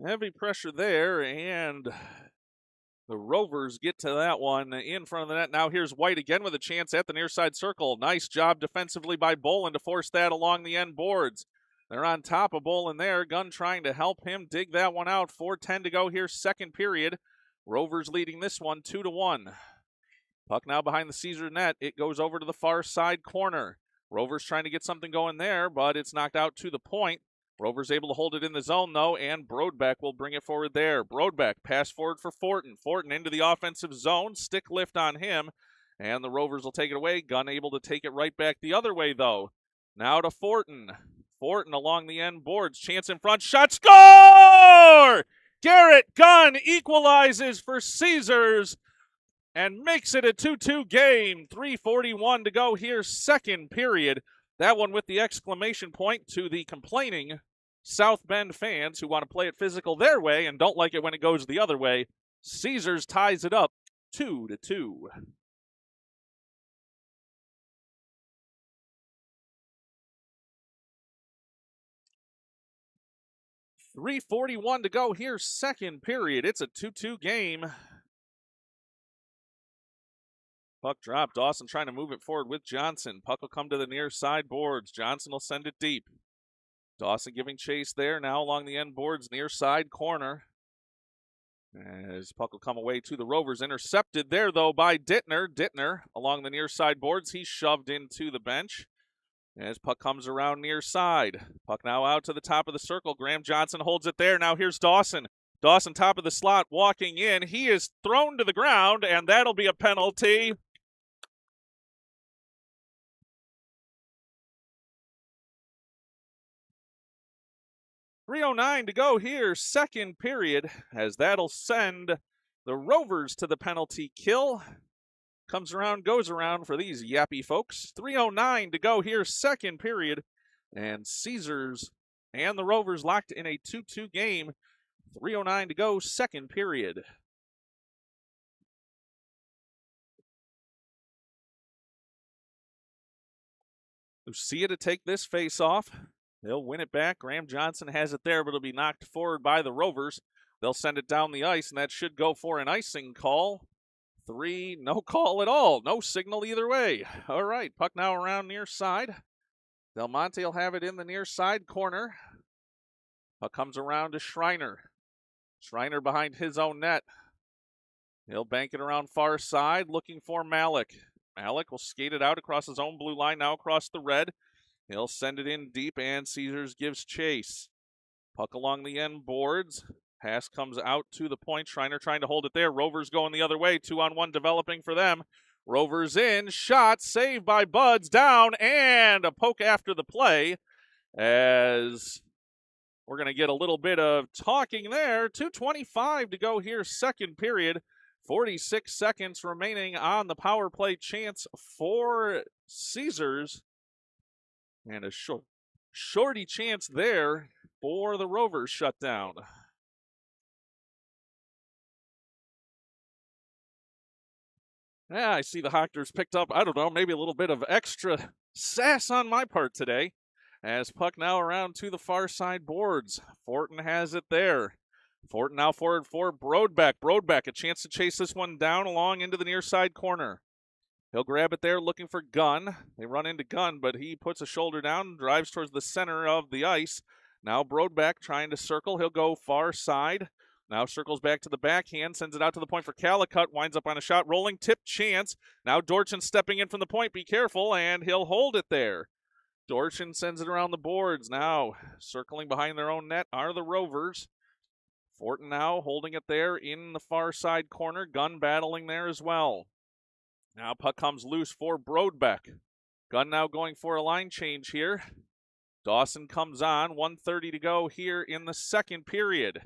Heavy pressure there, and the Rovers get to that one in front of the net. Now here's White again with a chance at the near side circle. Nice job defensively by Bolin to force that along the end boards. They're on top of Bolin there. Gunn trying to help him dig that one out. 4:10 to go here, second period. Rovers leading this one 2-1. Puck now behind the Caesar net. It goes over to the far side corner. Rovers trying to get something going there, but it's knocked out to the point. Rovers able to hold it in the zone, though, and Brodbeck will bring it forward there. Brodbeck pass forward for Fortin. Fortin into the offensive zone. Stick lift on him, and the Rovers will take it away. Gunn able to take it right back the other way, though. Now to Fortin. Fortin along the end boards. Chance in front. Shot. Score! Garrett Gunn equalizes for Caesars and makes it a 2-2 game. 3:41 to go here, second period. That one with the exclamation point to the complaining South Bend fans who want to play it physical their way and don't like it when it goes the other way. Caesars ties it up 2-2. $3:41 to go here, second period. It's a 2-2 game. Puck drop. Dawson trying to move it forward with Johnson. Puck will come to the near side boards. Johnson will send it deep. Dawson giving chase there now along the end boards, near side corner. As puck will come away to the Rovers. Intercepted there, though, by Dittner. Dittner along the near side boards. He's shoved into the bench. As puck comes around near side. Puck now out to the top of the circle. Graham Johnson holds it there. Now here's Dawson. Dawson top of the slot walking in. He is thrown to the ground, and that'll be a penalty. .309 to go here, second period, as that'll send the Rovers to the penalty kill. Comes around, goes around for these yappy folks. 3:09 to go here, second period, and Caesars and the Rovers locked in a 2-2 game. 3:09 to go, second period. Lucia to take this face off. They'll win it back. Graham Johnson has it there, but it'll be knocked forward by the Rovers. They'll send it down the ice, and that should go for an icing call. 3, no call at all. No signal either way. All right, puck now around near side. Del Monte will have it in the near side corner. Puck comes around to Schreiner. Schreiner behind his own net. He'll bank it around far side, looking for Malik. Malik will skate it out across his own blue line, now across the red. He'll send it in deep, and Caesars gives chase. Puck along the end boards. Pass comes out to the point. Schreiner trying to hold it there. Rovers going the other way. 2-on-1 developing for them. Rovers in. Shot. Saved by Buds. Down. And a poke after the play. As we're going to get a little bit of talking there. 2:25 to go here. Second period. 46 seconds remaining on the power play chance for Caesars. And a shorty chance there for the Rovers shutdown. Yeah, I see the Hoctors picked up, I don't know, maybe a little bit of extra sass on my part today. As puck now around to the far side boards. Fortin has it there. Fortin now forward for Brodbeck. Brodbeck, a chance to chase this one down along into the near side corner. He'll grab it there looking for Gunn. They run into Gunn, but he puts a shoulder down, drives towards the center of the ice. Now Brodbeck trying to circle. He'll go far side. Now circles back to the backhand, sends it out to the point for Calicut, winds up on a shot, rolling tip chance. Now Dorchin stepping in from the point, be careful, and he'll hold it there. Dorchin sends it around the boards. Now circling behind their own net are the Rovers. Fortin now holding it there in the far side corner, Gunn battling there as well. Now puck comes loose for Brodbeck. Gunn now going for a line change here. Dawson comes on, 1:30 to go here in the second period.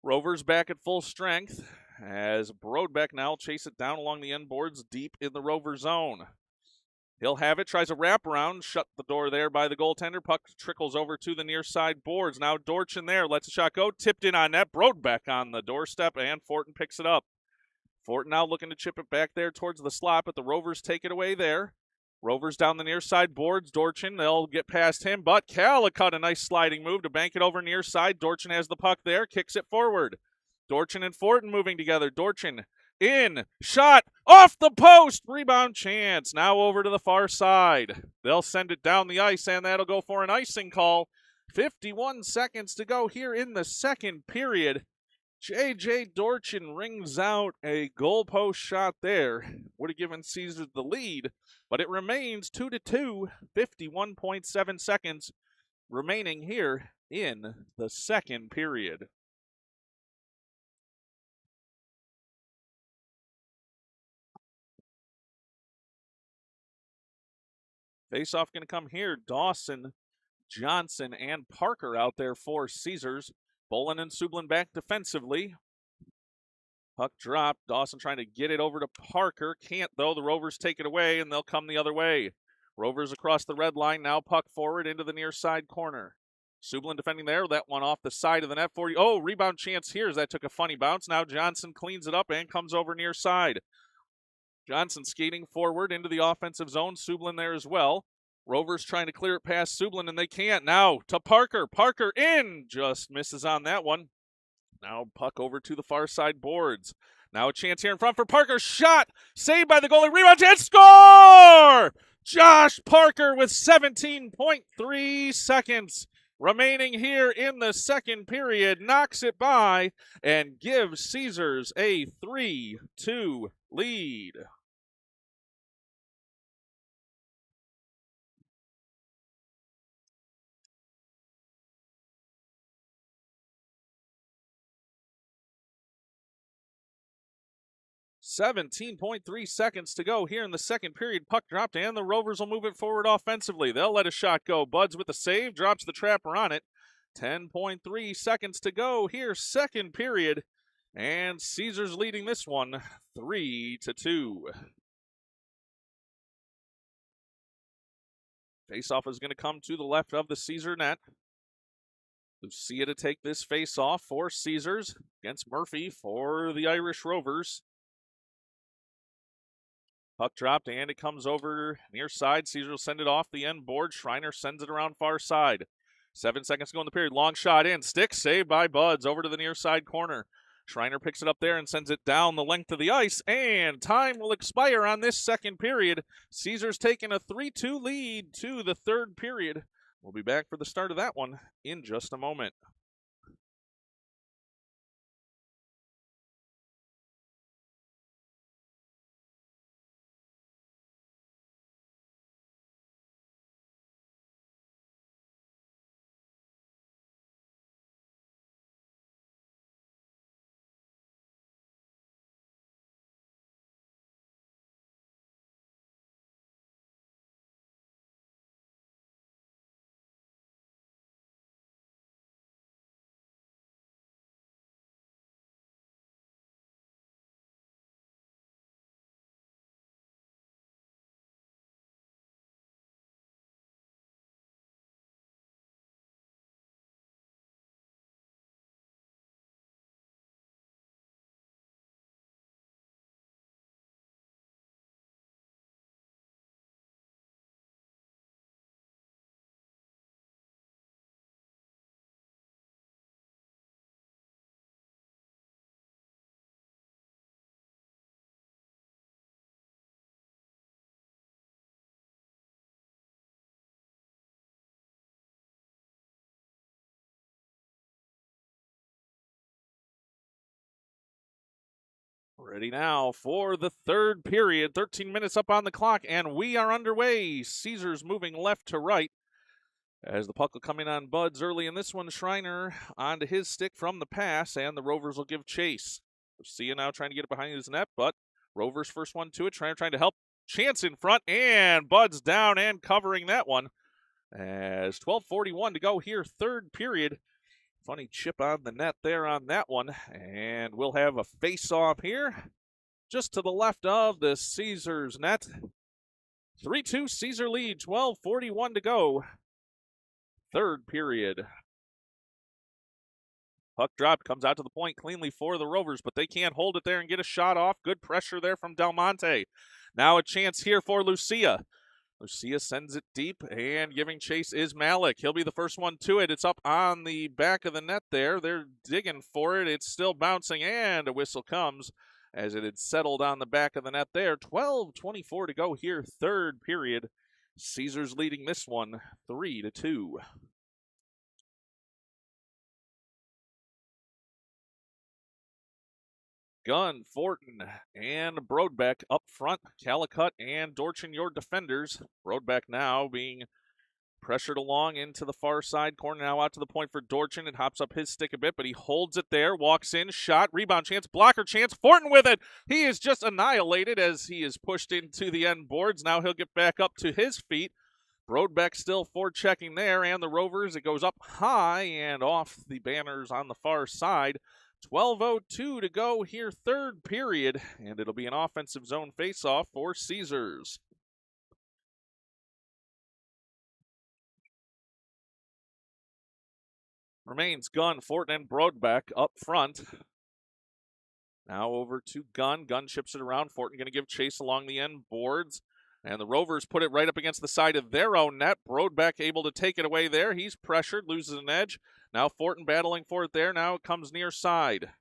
Rovers back at full strength as Brodbeck now will chase it down along the end boards deep in the Rover zone. He'll have it, tries a wraparound, shut the door there by the goaltender. Puck trickles over to the near side boards. Now Dorchin there, lets a shot go, tipped in on net. Brodbeck on the doorstep, and Fortin picks it up. Fortin now looking to chip it back there towards the slot, but the Rovers take it away there. Rovers down the near side boards. Dorchin, they'll get past him, but Calicut, a nice sliding move to bank it over near side. Dorchin has the puck there, kicks it forward. Dorchin and Fortin moving together. Dorchin in, shot, off the post, rebound chance. Now over to the far side. They'll send it down the ice, and that'll go for an icing call. 51 seconds to go here in the second period. J.J. Dorchin rings out a goalpost shot there. Would have given Caesars the lead, but it remains 2-2, 51.7 seconds remaining here in the second period. Face-off going to come here. Dawson, Johnson, and Parker out there for Caesars. Bolin and Sublin back defensively. Puck dropped. Dawson trying to get it over to Parker. Can't, though. The Rovers take it away, and they'll come the other way. Rovers across the red line. Now puck forward into the near side corner. Sublin defending there. That one off the side of the net. Rebound chance here as that took a funny bounce. Now Johnson cleans it up and comes over near side. Johnson skating forward into the offensive zone. Sublin there as well. Rovers trying to clear it past Sublin, and they can't. Now to Parker. Parker in. Just misses on that one. Now puck over to the far side boards. Now a chance here in front for Parker. Shot. Saved by the goalie. Rebound chance. Score! Josh Parker with 17.3 seconds remaining here in the second period. Knocks it by and gives Caesars a 3-2 lead. .3 seconds to go here in the second period. Puck dropped, and the Rovers will move it forward offensively. They'll let a shot go. Buds with the save, drops the trapper on it. 10.3 seconds to go here, second period. And Caesars leading this one 3-2. Faceoff is going to come to the left of the Caesar net. Lucia to take this face-off for Caesars against Murphy for the Irish Rovers. Puck dropped, and it comes over near side. Caesar will send it off the end board. Schreiner sends it around far side. 7 seconds to go in the period. Long shot in. Stick saved by Buds over to the near side corner. Schreiner picks it up there and sends it down the length of the ice, and time will expire on this second period. Caesar's taking a 3-2 lead to the third period. We'll be back for the start of that one in just a moment. Ready now for the third period. 13 minutes up on the clock, and we are underway. Caesars moving left to right. As the puck will come in on Buds early in this one, Schreiner onto his stick from the pass, and the Rovers will give chase. Lucia now trying to get it behind his net, but Rovers first one to it. Schreiner trying to help. Chance in front, and Buds down and covering that one. As 12:41 to go here, third period. Funny chip on the net there on that one. And we'll have a face-off here just to the left of the Caesars net. 3-2 Caesar lead, 12:41 to go. Third period. Puck dropped, comes out to the point cleanly for the Rovers, but they can't hold it there and get a shot off. Good pressure there from Del Monte. Now a chance here for Lucia. Lucia sends it deep, and giving chase is Malik. He'll be the first one to it. It's up on the back of the net there. They're digging for it. It's still bouncing, and a whistle comes as it had settled on the back of the net there. 12:24 to go here, third period. Caesars leading this one 3-2. Gunn, Fortin, and Brodbeck up front. Calicut and Dorchin, your defenders. Brodbeck now being pressured along into the far side corner. Now out to the point for Dorchin. It hops up his stick a bit, but he holds it there. Walks in, shot, rebound chance, blocker chance. Fortin with it. He is just annihilated as he is pushed into the end boards. Now he'll get back up to his feet. Brodbeck still forechecking there, and the Rovers, it goes up high and off the banners on the far side. 12:02 to go here, third period, and it'll be an offensive zone faceoff for Caesars. Remains Gunn, Fortin, and Brodbeck up front. Now over to Gunn. Gunn chips it around. Fortin going to give chase along the end boards. And the Rovers put it right up against the side of their own net. Brodbeck able to take it away there. He's pressured, loses an edge. Now Fortin battling for it there. Now it comes near side.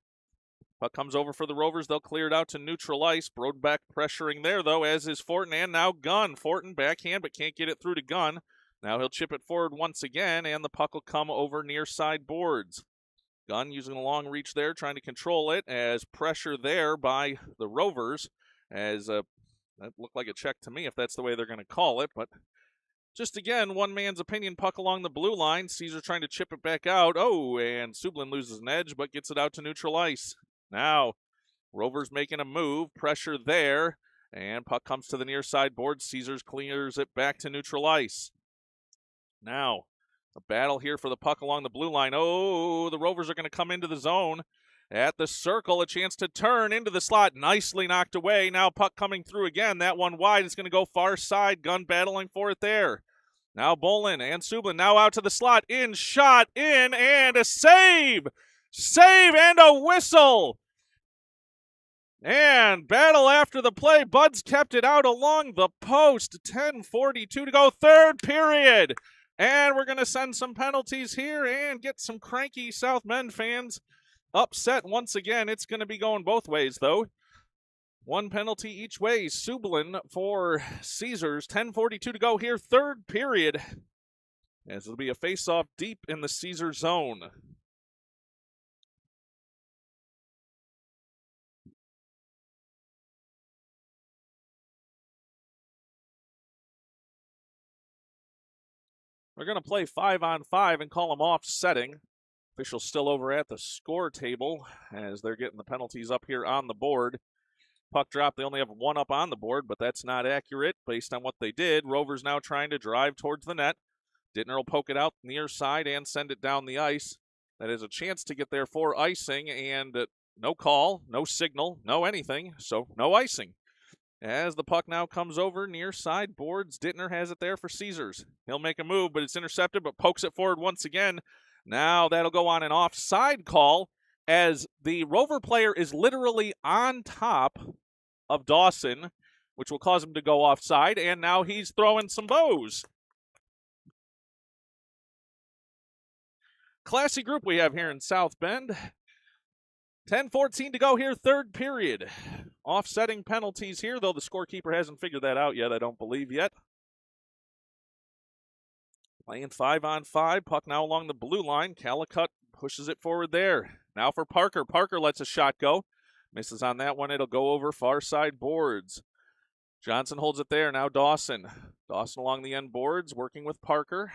Puck comes over for the Rovers. They'll clear it out to neutral ice. Brodbeck pressuring there, though, as is Fortin, and now Gunn. Fortin backhand, but can't get it through to Gunn. Now he'll chip it forward once again, and the puck will come over near side boards. Gunn using a long reach there, trying to control it, as pressure there by the Rovers, as that looked like a check to me if that's the way they're going to call it, but just again, one man's opinion, puck along the blue line. Caesar trying to chip it back out. Oh, and Sublin loses an edge, but gets it out to neutral ice. Now, Rovers making a move, pressure there, and puck comes to the near side board. Caesars clears it back to neutral ice. Now, a battle here for the puck along the blue line. Oh, the Rovers are going to come into the zone. At the circle, a chance to turn into the slot. Nicely knocked away. Now puck coming through again. That one wide is going to go far side. Gunn battling for it there. Now Bolin and Sublin now out to the slot. In, shot, in, and a save! Save and a whistle! And battle after the play. Buds kept it out along the post. 10:42 to go, third period. And we're going to send some penalties here and get some cranky South Bend fans upset once again. It's going to be going both ways, though. One penalty each way. Sublin for Caesars. 10:42 to go here, third period. As it'll be a face-off deep in the Caesar zone. We're going to play 5-on-5 and call them offsetting. Officials still over at the score table as they're getting the penalties up here on the board. Puck drop, they only have one up on the board, but that's not accurate based on what they did. Rovers now trying to drive towards the net. Dittner will poke it out near side and send it down the ice. That is a chance to get there for icing, and no call, no signal, no anything, so no icing. As the puck now comes over near side boards, Dittner has it there for Caesars. He'll make a move, but it's intercepted, but pokes it forward once again. Now that'll go on an offside call as the Rover player is literally on top of Dawson, which will cause him to go offside, and now he's throwing some bows. Classy group we have here in South Bend. 10:14 to go here, third period. Offsetting penalties here, though the scorekeeper hasn't figured that out yet, I don't believe yet. Playing 5-on-5, puck now along the blue line. Calicut pushes it forward there. Now for Parker. Parker lets a shot go. Misses on that one. It'll go over far side boards. Johnson holds it there. Now Dawson. Dawson along the end boards, working with Parker.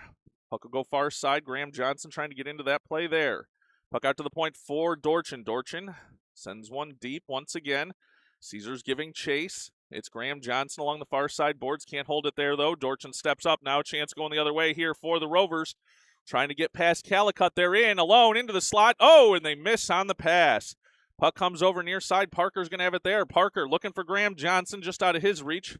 Puck will go far side. Graham Johnson trying to get into that play there. Puck out to the point for Dorchin. Dorchin sends one deep once again. Caesars giving chase. It's Graham Johnson along the far side boards. Can't hold it there, though. Dorchin steps up. Now a chance going the other way here for the Rovers. Trying to get past Calicut. They're in alone into the slot. Oh, and they miss on the pass. Puck comes over near side. Parker's going to have it there. Parker looking for Graham Johnson just out of his reach.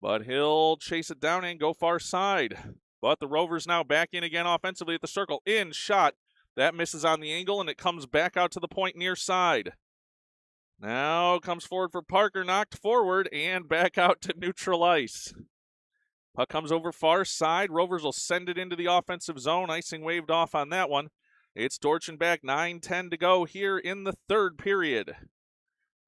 But he'll chase it down and go far side. But the Rovers now back in again offensively at the circle. In shot. That misses on the angle, and it comes back out to the point near side. Now comes forward for Parker, knocked forward, and back out to neutral ice. Puck comes over far side. Rovers will send it into the offensive zone. Icing waved off on that one. It's Dorchin back, 9:10 to go here in the third period.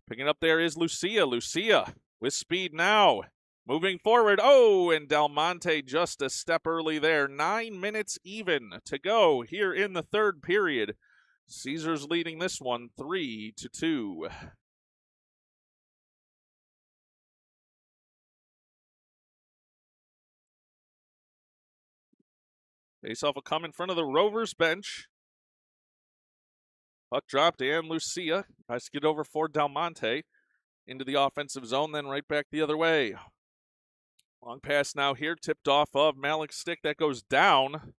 Picking up there is Lucia. Lucia with speed now. Moving forward. Oh, and Del Monte just a step early there. 9 minutes even to go here in the third period. Caesars leading this one 3-2. Faceoff will come in front of the Rovers bench. Puck dropped, and Lucia tries to get over for Del Monte into the offensive zone, then right back the other way. Long pass now here, tipped off of Malik's stick. That goes down.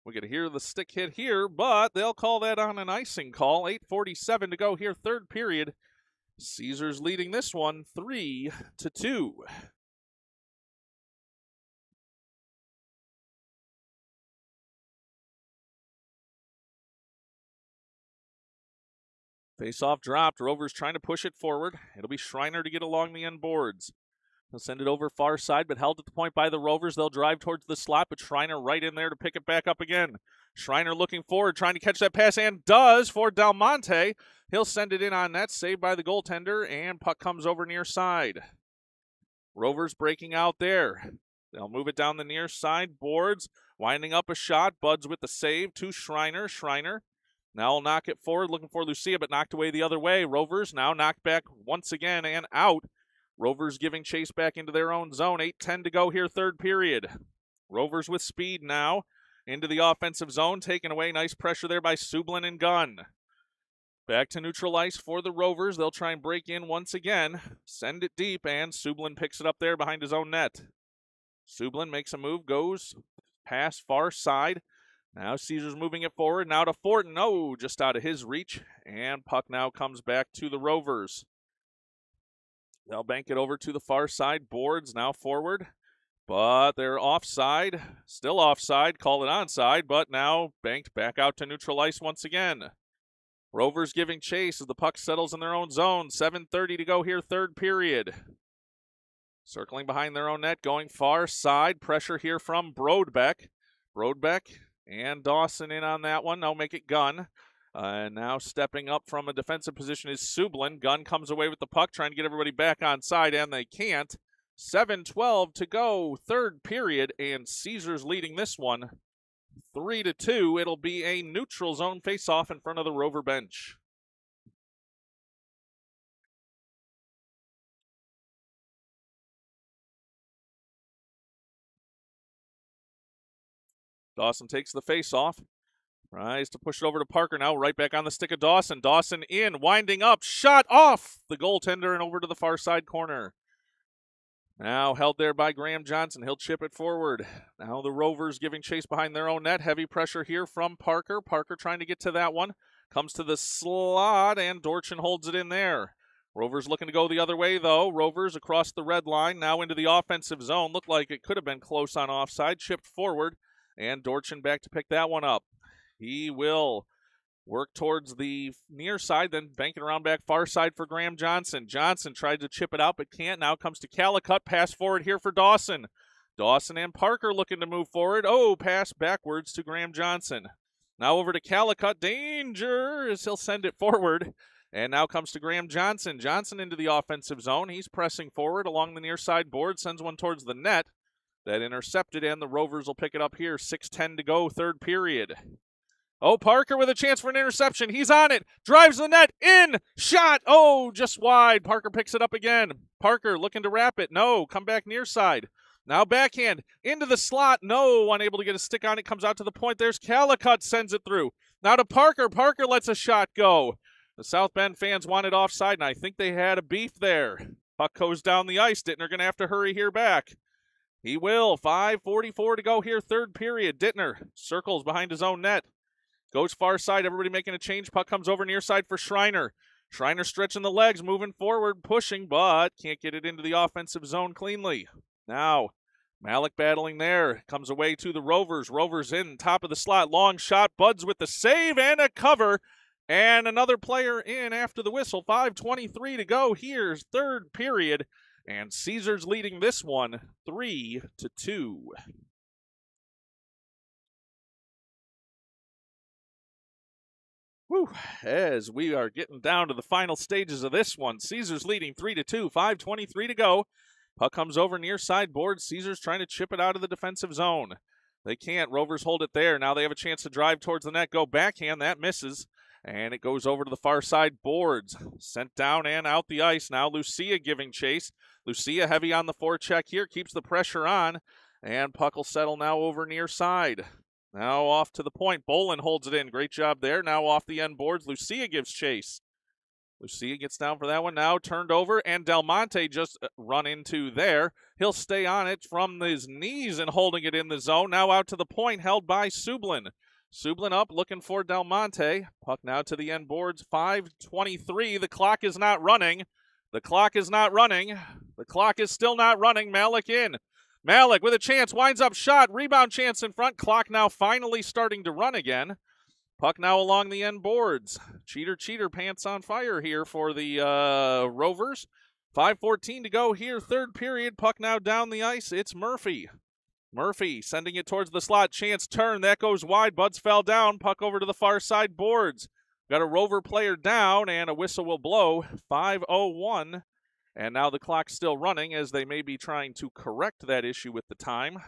We can hear the stick hit here, but they'll call that on an icing call. 8:47 to go here, third period. Caesars leading this one 3-2. Face-off dropped. Rovers trying to push it forward. It'll be Schreiner to get along the end boards. He'll send it over far side, but held at the point by the Rovers. They'll drive towards the slot, but Schreiner right in there to pick it back up again. Schreiner looking forward, trying to catch that pass, and does for Del Monte. He'll send it in on net, saved by the goaltender, and puck comes over near side. Rovers breaking out there. They'll move it down the near side boards, winding up a shot. Buds with the save to Schreiner. Schreiner now will knock it forward, looking for Lucia, but knocked away the other way. Rovers now knocked back once again and out. Rovers giving chase back into their own zone. 8:10 to go here, third period. Rovers with speed now into the offensive zone, taken away. Nice pressure there by Sublin and Gunn. Back to neutral ice for the Rovers. They'll try and break in once again. Send it deep, and Sublin picks it up there behind his own net. Sublin makes a move, goes past far side. Now Caesars moving it forward. Now to Fortin. Oh, just out of his reach. And puck now comes back to the Rovers. They'll bank it over to the far side. Boards now forward. But they're offside. Still offside. Call it onside. But now banked back out to neutral ice once again. Rovers giving chase as the puck settles in their own zone. 7:30 to go here, third period. Circling behind their own net, going far side. Pressure here from Brodbeck. Brodbeck and Dawson in on that one. Now make it Gunn. And now stepping up from a defensive position is Sublin. Gunn comes away with the puck, trying to get everybody back on side, and they can't. 7:12 to go, third period, and Caesars leading this one 3-2. It'll be a neutral zone face-off in front of the Rover bench. Dawson takes the face-off. Tries to push it over to Parker now, right back on the stick of Dawson. Dawson in, winding up, shot off the goaltender and over to the far side corner. Now held there by Graham Johnson. He'll chip it forward. Now the Rovers giving chase behind their own net. Heavy pressure here from Parker. Parker trying to get to that one. Comes to the slot, and Dorchin holds it in there. Rovers looking to go the other way, though. Rovers across the red line, now into the offensive zone. Looked like it could have been close on offside. Chipped forward, and Dorchin back to pick that one up. He will work towards the near side, then banking around back far side for Graham Johnson. Johnson tried to chip it out, but can't. Now comes to Calicut. Pass forward here for Dawson. Dawson and Parker looking to move forward. Oh, pass backwards to Graham Johnson. Now over to Calicut. Danger as he'll send it forward. And now comes to Graham Johnson. Johnson into the offensive zone. He's pressing forward along the near side board. Sends one towards the net. That intercepted, and the Rovers will pick it up here. 6:10 to go, third period. Oh, Parker with a chance for an interception. He's on it. Drives the net. In. Shot. Oh, just wide. Parker picks it up again. Parker looking to wrap it. No. Come back near side. Now backhand. Into the slot. No. Unable to get a stick on it. Comes out to the point. There's Calicut. Sends it through. Now to Parker. Parker lets a shot go. The South Bend fans wanted offside, and I think they had a beef there. Puck goes down the ice. Dittner going to have to hurry here back. He will. 5:44 to go here, third period. Dittner circles behind his own net. Goes far side, everybody making a change. Puck comes over near side for Schreiner. Schreiner stretching the legs, moving forward, pushing, but can't get it into the offensive zone cleanly. Now, Malik battling there. Comes away to the Rovers. Rovers in, top of the slot. Long shot. Buds with the save and a cover. And another player in after the whistle. 5:23 to go. Here's third period. And Caesars leading this one 3-2. Whew, as we are getting down to the final stages of this one. Caesars leading 3-2, 5:23 to go. Puck comes over near side board. Caesars trying to chip it out of the defensive zone. They can't. Rovers hold it there. Now they have a chance to drive towards the net. Go backhand. That misses. And it goes over to the far side boards. Sent down and out the ice. Now Lucia giving chase. Lucia heavy on the forecheck here. Keeps the pressure on. And puck will settle now over near side. Now off to the point. Bolin holds it in. Great job there. Now off the end boards. Lucia gives chase. Lucia gets down for that one. Now turned over, and Del Monte just run into there. He'll stay on it from his knees and holding it in the zone. Now out to the point, held by Sublin. Sublin up, looking for Del Monte. Puck now to the end boards. 5:23. The clock is not running. The clock is not running. The clock is still not running. Malik in. Malik with a chance, winds up shot, rebound chance in front. Clock now finally starting to run again. Puck now along the end boards. Cheater pants on fire here for the Rovers. 5:14 to go here, third period. Puck now down the ice. It's Murphy. Murphy sending it towards the slot. Chance turn. That goes wide. Buds fell down. Puck over to the far side boards. Got a Rover player down, and a whistle will blow. 5:01. And now the clock's still running as they may be trying to correct that issue with the time.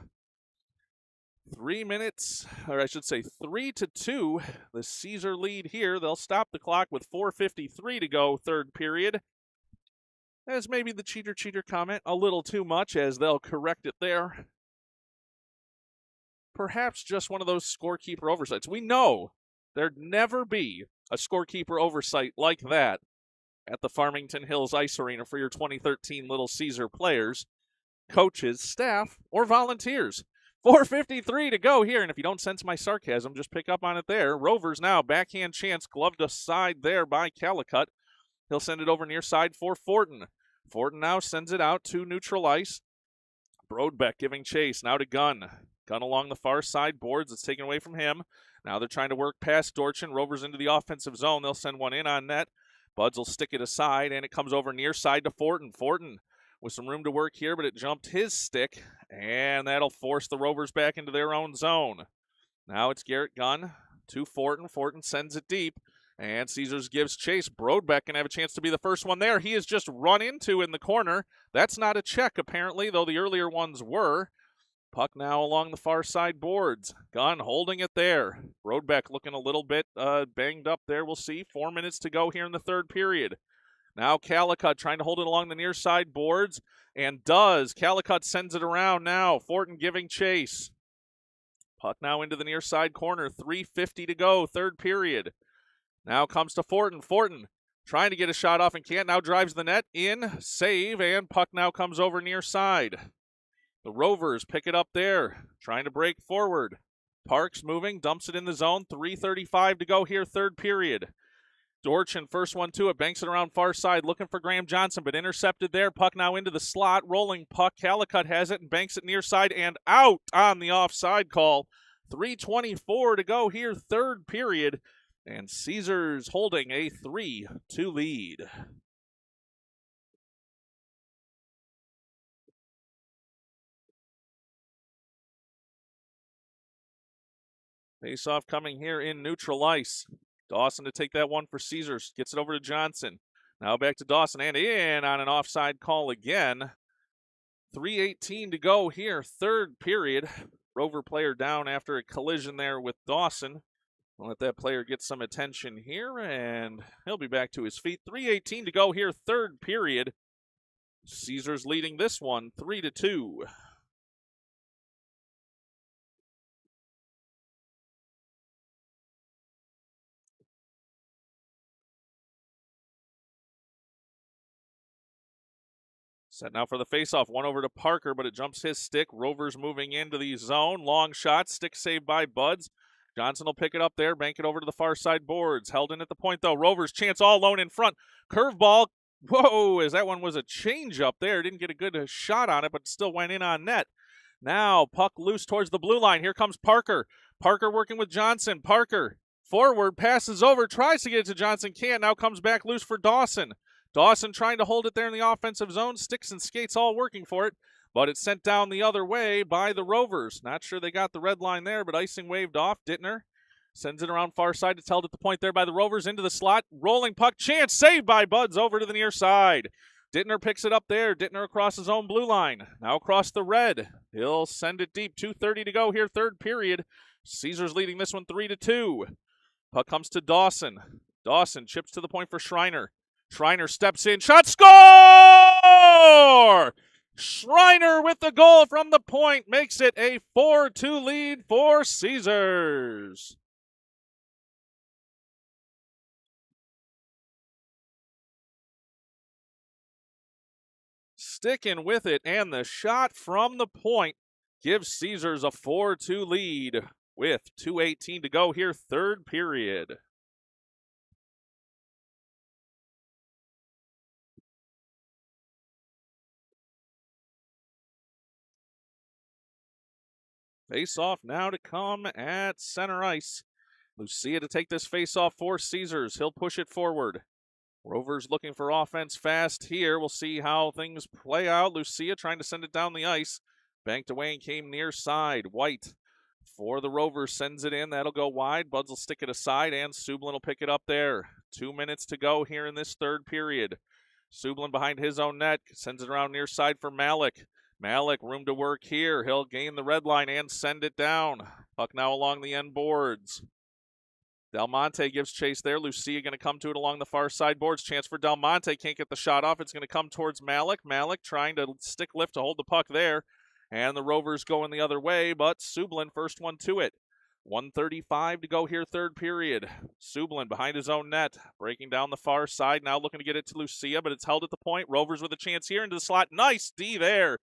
3 minutes, or I should say 3-2. The Caesar lead here. They'll stop the clock with 4:53 to go, third period. As maybe the cheater comment a little too much, as they'll correct it there. Perhaps just one of those scorekeeper oversights. We know there'd never be a scorekeeper oversight like that at the Farmington Hills Ice Arena for your 2013 Little Caesar players, coaches, staff, or volunteers. 4:53 to go here, and if you don't sense my sarcasm, just pick up on it there. Rovers now, backhand chance, gloved aside there by Calicut. He'll send it over near side for Fortin. Fortin now sends it out to neutral ice. Brodbeck giving chase, now to Gunn. Gunn along the far side boards, it's taken away from him. Now they're trying to work past Dorchin. Rovers into the offensive zone. They'll send one in on net. Buds will stick it aside, and it comes over near side to Fortin. Fortin with some room to work here, but it jumped his stick, and that'll force the Rovers back into their own zone. Now it's Garrett Gunn to Fortin. Fortin sends it deep, and Caesars gives chase. Brodbeck can have a chance to be the first one there. He is just run into in the corner. That's not a check, apparently, though the earlier ones were. Puck now along the far side boards. Gunn holding it there. Brodbeck looking a little bit banged up there. We'll see. 4 minutes to go here in the third period. Now Calicut trying to hold it along the near side boards, and does. Calicut sends it around now. Fortin giving chase. Puck now into the near side corner. 3:50 to go, third period. Now comes to Fortin. Fortin trying to get a shot off and can't. Now drives the net in. Save, and puck now comes over near side. The Rovers pick it up there, trying to break forward. Parks moving, dumps it in the zone. 3:35 to go here, third period. Dorchin, first one to it, banks it around far side, looking for Graham Johnson, but intercepted there. Puck now into the slot, rolling puck. Calicut has it and banks it near side and out on the offside call. 3:24 to go here, third period, and Caesars holding a 3-2 lead. Face-off coming here in neutral ice. Dawson to take that one for Caesars. Gets it over to Johnson. Now back to Dawson and in on an offside call again. 3:18 to go here, third period. Rover player down after a collision there with Dawson. We'll let that player get some attention here, and he'll be back to his feet. 3:18 to go here, third period. Caesars leading this one 3-2. Set now for the faceoff. One over to Parker, but it jumps his stick. Rovers moving into the zone. Long shot. Stick saved by Buds. Johnson will pick it up there. Bank it over to the far side boards. Held in at the point, though. Rovers chance all alone in front. Curveball. Whoa, as that one was a change up there. Didn't get a good shot on it, but still went in on net. Now, puck loose towards the blue line. Here comes Parker. Parker working with Johnson. Parker forward, passes over, tries to get it to Johnson. Can't. Now comes back loose for Dawson. Dawson trying to hold it there in the offensive zone. Sticks and skates all working for it, but it's sent down the other way by the Rovers. Not sure they got the red line there, but icing waved off. Dittner sends it around far side. It's held at the point there by the Rovers into the slot. Rolling puck, chance, saved by Buds over to the near side. Dittner picks it up there. Dittner across his own blue line. Now across the red. He'll send it deep. 2:30 to go here, third period. Caesars leading this one 3-2. Puck comes to Dawson. Dawson chips to the point for Schreiner. Schreiner steps in. Shot, score! Schreiner with the goal from the point makes it a 4-2 lead for Caesars. Sticking with it, and the shot from the point gives Caesars a 4-2 lead with 2:18 to go here, third period. Face-off now to come at center ice. Lucia to take this face-off for Caesars. He'll push it forward. Rovers looking for offense fast here. We'll see how things play out. Lucia trying to send it down the ice. Banked away and came near side. White for the Rovers sends it in. That'll go wide. Buds will stick it aside, and Sublin will pick it up there. 2 minutes to go here in this third period. Sublin behind his own net. Sends it around near side for Malik. Malik, room to work here. He'll gain the red line and send it down. Puck now along the end boards. Del Monte gives chase there. Lucia going to come to it along the far side boards. Chance for Del Monte. Can't get the shot off. It's going to come towards Malik. Malik trying to stick lift to hold the puck there. And the Rovers going the other way, but Sublin first one to it. 1:35 to go here, third period. Sublin behind his own net. Breaking down the far side. Now looking to get it to Lucia, but it's held at the point. Rovers with a chance here into the slot. Nice D there.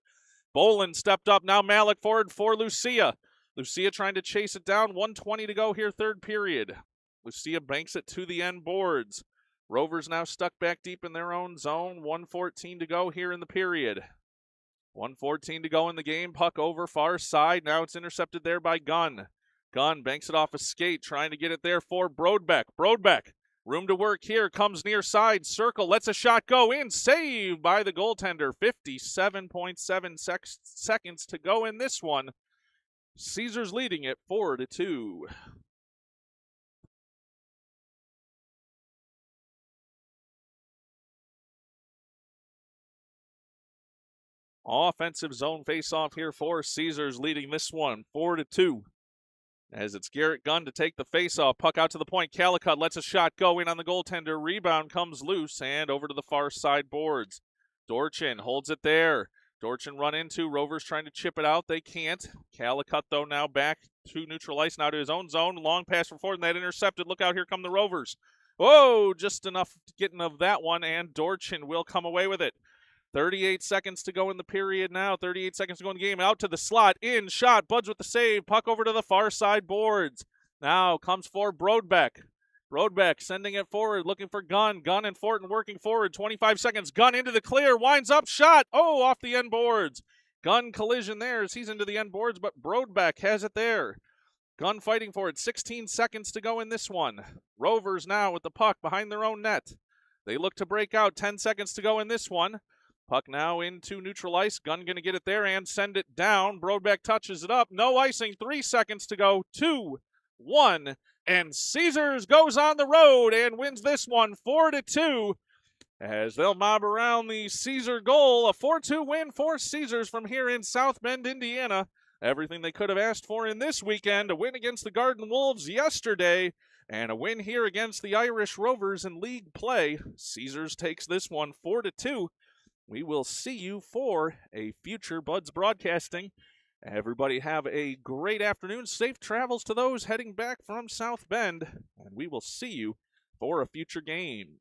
Boland stepped up. Now Malik forward for Lucia. Lucia trying to chase it down. 1:20 to go here, third period. Lucia banks it to the end boards. Rovers now stuck back deep in their own zone. 1:14 to go here in the period. 1:14 to go in the game. Puck over far side. Now it's intercepted there by Gunn. Gunn banks it off a skate, trying to get it there for Brodbeck. Brodbeck, room to work here, comes near side, circle, lets a shot go in, saved by the goaltender. 57.7 seconds to go in this one. Caesars leading it 4-2. Offensive zone face-off here for Caesars, leading this one 4-2. As it's Garrett Gunn to take the face-off. Puck out to the point. Calicut lets a shot go in on the goaltender. Rebound comes loose and over to the far side boards. Dorchin holds it there. Dorchin run into. Rovers trying to chip it out. They can't. Calicut, though, now back to neutral ice, now to his own zone. Long pass for forward, and that intercepted. Look out, here come the Rovers. Whoa, just enough getting of that one, and Dorchin will come away with it. 38 seconds to go in the period now. 38 seconds to go in the game. Out to the slot. In shot. Buds with the save. Puck over to the far side boards. Now comes for Brodbeck. Brodbeck sending it forward. Looking for Gunn. Gunn and Fortin working forward. 25 seconds. Gunn into the clear. Winds up. Shot. Oh, off the end boards. Gunn collision there as he's into the end boards, but Brodbeck has it there. Gunn fighting for it. 16 seconds to go in this one. Rovers now with the puck behind their own net. They look to break out. 10 seconds to go in this one. Puck now into neutral ice. Gunn going to get it there and send it down. Brodbeck touches it up. No icing. 3 seconds to go. 2-1. And Caesars goes on the road and wins this one 4-2 as they'll mob around the Caesar goal. A 4-2 win for Caesars from here in South Bend, Indiana. Everything they could have asked for in this weekend, a win against the Garden Wolves yesterday, and a win here against the Irish Rovers in league play. Caesars takes this one 4-2. We will see you for a future Buds broadcasting. Everybody have a great afternoon. Safe travels to those heading back from South Bend, and we will see you for a future game.